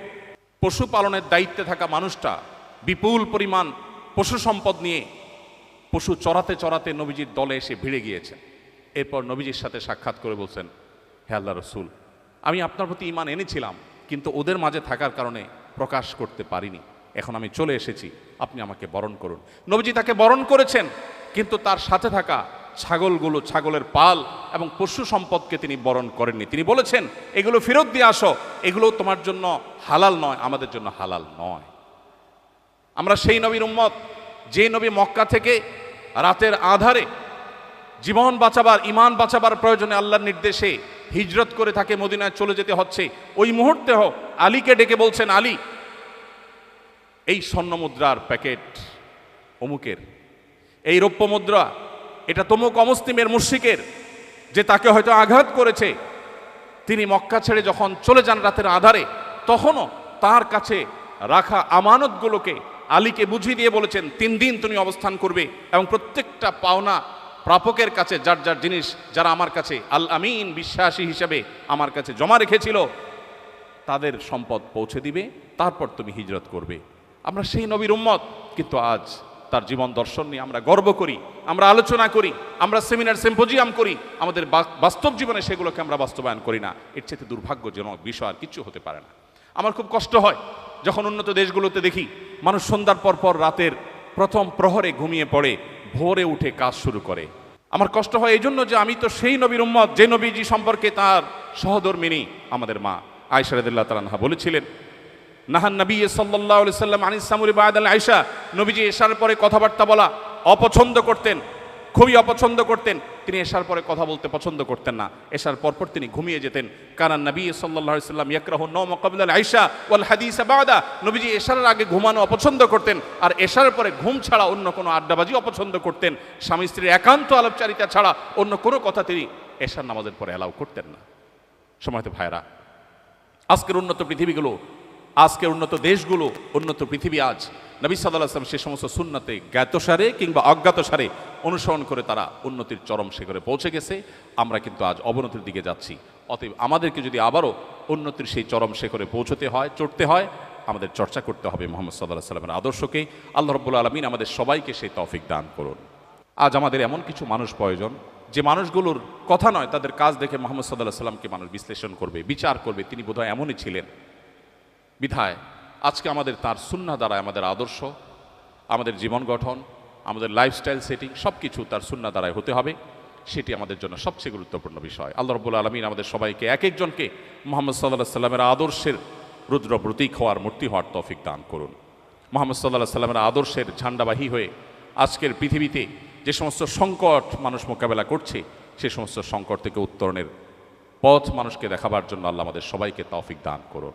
পশুপালনের দায়িত্বে থাকা মানুষটা বিপুল পরিমাণ পশু সম্পদ নিয়ে পশু চড়াতে চড়াতে নবীজির দলে এসে ভিড়ে গিয়েছেন। এরপর নবীজির সাথে সাক্ষাৎ করে বলছেন, হে আল্লাহ রসুল, আমি আপনার প্রতি ঈমান এনেছিলাম, কিন্তু ওদের মাঝে থাকার কারণে প্রকাশ করতে পারিনি। এখন আমি চলে এসেছি, আপনি আমাকে বরণ করুন। নবীজি তাকে বরণ করেছেন, কিন্তু তার সাথে থাকা ছাগলগুলো, ছাগলের পাল এবং পশু সম্পদকে তিনি বরণ করেননি। তিনি বলেছেন, এগুলো ফেরত দিয়ে আসো, এগুলো তোমার জন্য হালাল নয়, আমাদের জন্য হালাল নয়। আমরা সেই নবীর উম্মত যে নবী মক্কা থেকে রাতের আধারে জীবন বাঁচাবার, ঈমান বাঁচাবার প্রয়োজনে আল্লাহর নির্দেশে হিজরত করে তাকে মদিনায় চলে যেতে হচ্ছে। ওই মুহূর্তে আলীকে ডেকে বলছেন, আলী, এই স্বর্ণ মুদ্রার প্যাকেট অমুকের, এই রৌপ্য মুদ্রা এটা তমুক অমুসলিমের মুশরিকের, যে তাকে হয়তো আঘাত করেছে। তিনি মক্কা ছেড়ে যখন চলে যান রাতের আধারে, তখনও তার কাছে রাখা আমানতগুলোকে আলীকে বুঝিয়ে দিয়ে বলেছেন, 3 দিন তুমি অবস্থান করবে এবং প্রত্যেকটা পাওনা প্রাপকের কাছে যার যার জিনিস, যারা আমার কাছে আল আমিন বিশ্বাসী হিসেবে আমার কাছে জমা রেখেছিল, তাদের সম্পদ পৌঁছে দিবে, তারপর তুমি হিজরত করবে। আমরা সেই নবীর উম্মত, কিন্তু আজ তার জীবন দর্শন নিয়ে আমরা গর্ব করি, আমরা আলোচনা করি, আমরা সেমিনার সিম্পোজিয়াম করি, আমাদের বাস্তব জীবনে সেগুলোকে আমরা বাস্তবায়ন করি না। এর চেয়ে দুর্ভাগ্যজনক বিষয় আর কিছু হতে পারে না। আমার খুব কষ্ট হয় যখন উন্নত দেশগুলোতে দেখি মানুষ সন্ধ্যার পর পর রাতের প্রথম প্রহরে ঘুমিয়ে পড়ে, ভোরে উঠে কাজ শুরু করে। আমার কষ্ট হয় এই জন্য যে আমি তো সেই নবীর উম্মত যে নবীজি সম্পর্কে তার সহধর্মিনী আমাদের মা আয়েশা রাদিয়াল্লাহু তাআলা আনহা বলেছিলেন, নাহান নবী সাল্লাল্লাহু আলাইহি সাল্লাম আনিস সামুরি বাদাল আয়েশা, নবীজি এশার পরে কথাবার্তা বলা অপছন্দ করতেন, খুবই অপছন্দ করতেন। তিনি এশার পরে কথা বলতে পছন্দ করতেন না, এশার পরপর তিনি ঘুমিয়ে যেতেন। কারণ নবী সাল্লাল্লাহু আলাইহি সাল্লাম ইয়াকরাহু নওম ক্বাবলা আয়েশা ওয়াল হাদিস বাদা, নবীজি এশার আগে ঘুমানো অপছন্দ করতেন, আর এশার পরে ঘুম ছাড়া অন্য কোনো আড্ডাবাজি অপছন্দ করতেন। স্বামী স্ত্রীর একান্ত আলাপচারিতা ছাড়া অন্য কোনো কথা তিনি এশার নামাজের পরে অ্যালাউ করতেন না। সময়ত ভাইরা, আজকের উন্নত পৃথিবীগুলো, আজকের উন্নত দেশগুলো, উন্নত পৃথিবী আজ নবী সাল্লাল্লাহু আলাইহি ওয়াসাল্লাম সে সমস্ত সুন্নতে জ্ঞাতসারে কিংবা অজ্ঞাতসারে অনুসরণ করে তারা উন্নতির চরম শিখরে পৌঁছে গেছে। আমরা কিন্তু আজ অবনতির দিকে যাচ্ছি। অতএব আমাদেরকে যদি আবারও উন্নতির সেই চরম শিখরে পৌঁছতে হয়, চড়তে হয়, আমাদের চর্চা করতে হবে মুহাম্মদ সাল্লাল্লাহু আলাইহি ওয়াসাল্লামের আদর্শকে। আল্লাহ রাব্বুল আলামিন আমাদের সবাইকে সেই তৌফিক দান করুন। আজ আমাদের এমন কিছু মানুষ প্রয়োজন যে মানুষগুলোর কথা নয়, তাদের কাজ দেখে মুহাম্মদ সাল্লাল্লাহু আলাইহি ওয়াসাল্লামকে মানুষ বিশ্লেষণ করবে, বিচার করবে, তিনি বোধহয় এমনই ছিলেন। বিধায় আজকে আমাদের তার সুন্নাহ দ্বারা আমাদের আদর্শ, আমাদের জীবন গঠন, আমাদের লাইফস্টাইল সেটিং সব কিছু তার সুন্নাহ দ্বারাই হতে হবে। সেটি আমাদের জন্য সবচেয়ে গুরুত্বপূর্ণ বিষয়। আল্লাহ রাব্বুল আলামিন আমাদের সবাইকে এক একজনকে মুহাম্মদ সাল্লাল্লাহু আলাইহি ওয়াসাল্লামের আদর্শের রুদ্র প্রতীক হওয়ার, মূর্তি হওয়ার তৌফিক দান করুন। মুহাম্মদ সাল্লাল্লাহু আলাইহি ওয়াসাল্লামের আদর্শের ঝান্ডাবাহী হয়ে আজকের পৃথিবীতে যে সমস্ত সংকট মানুষ মোকাবেলা করছে, সে সমস্ত সংকট থেকে উত্তরণের পথ মানুষকে দেখাবার জন্য আল্লাহ আমাদের সবাইকে তৌফিক দান করুন।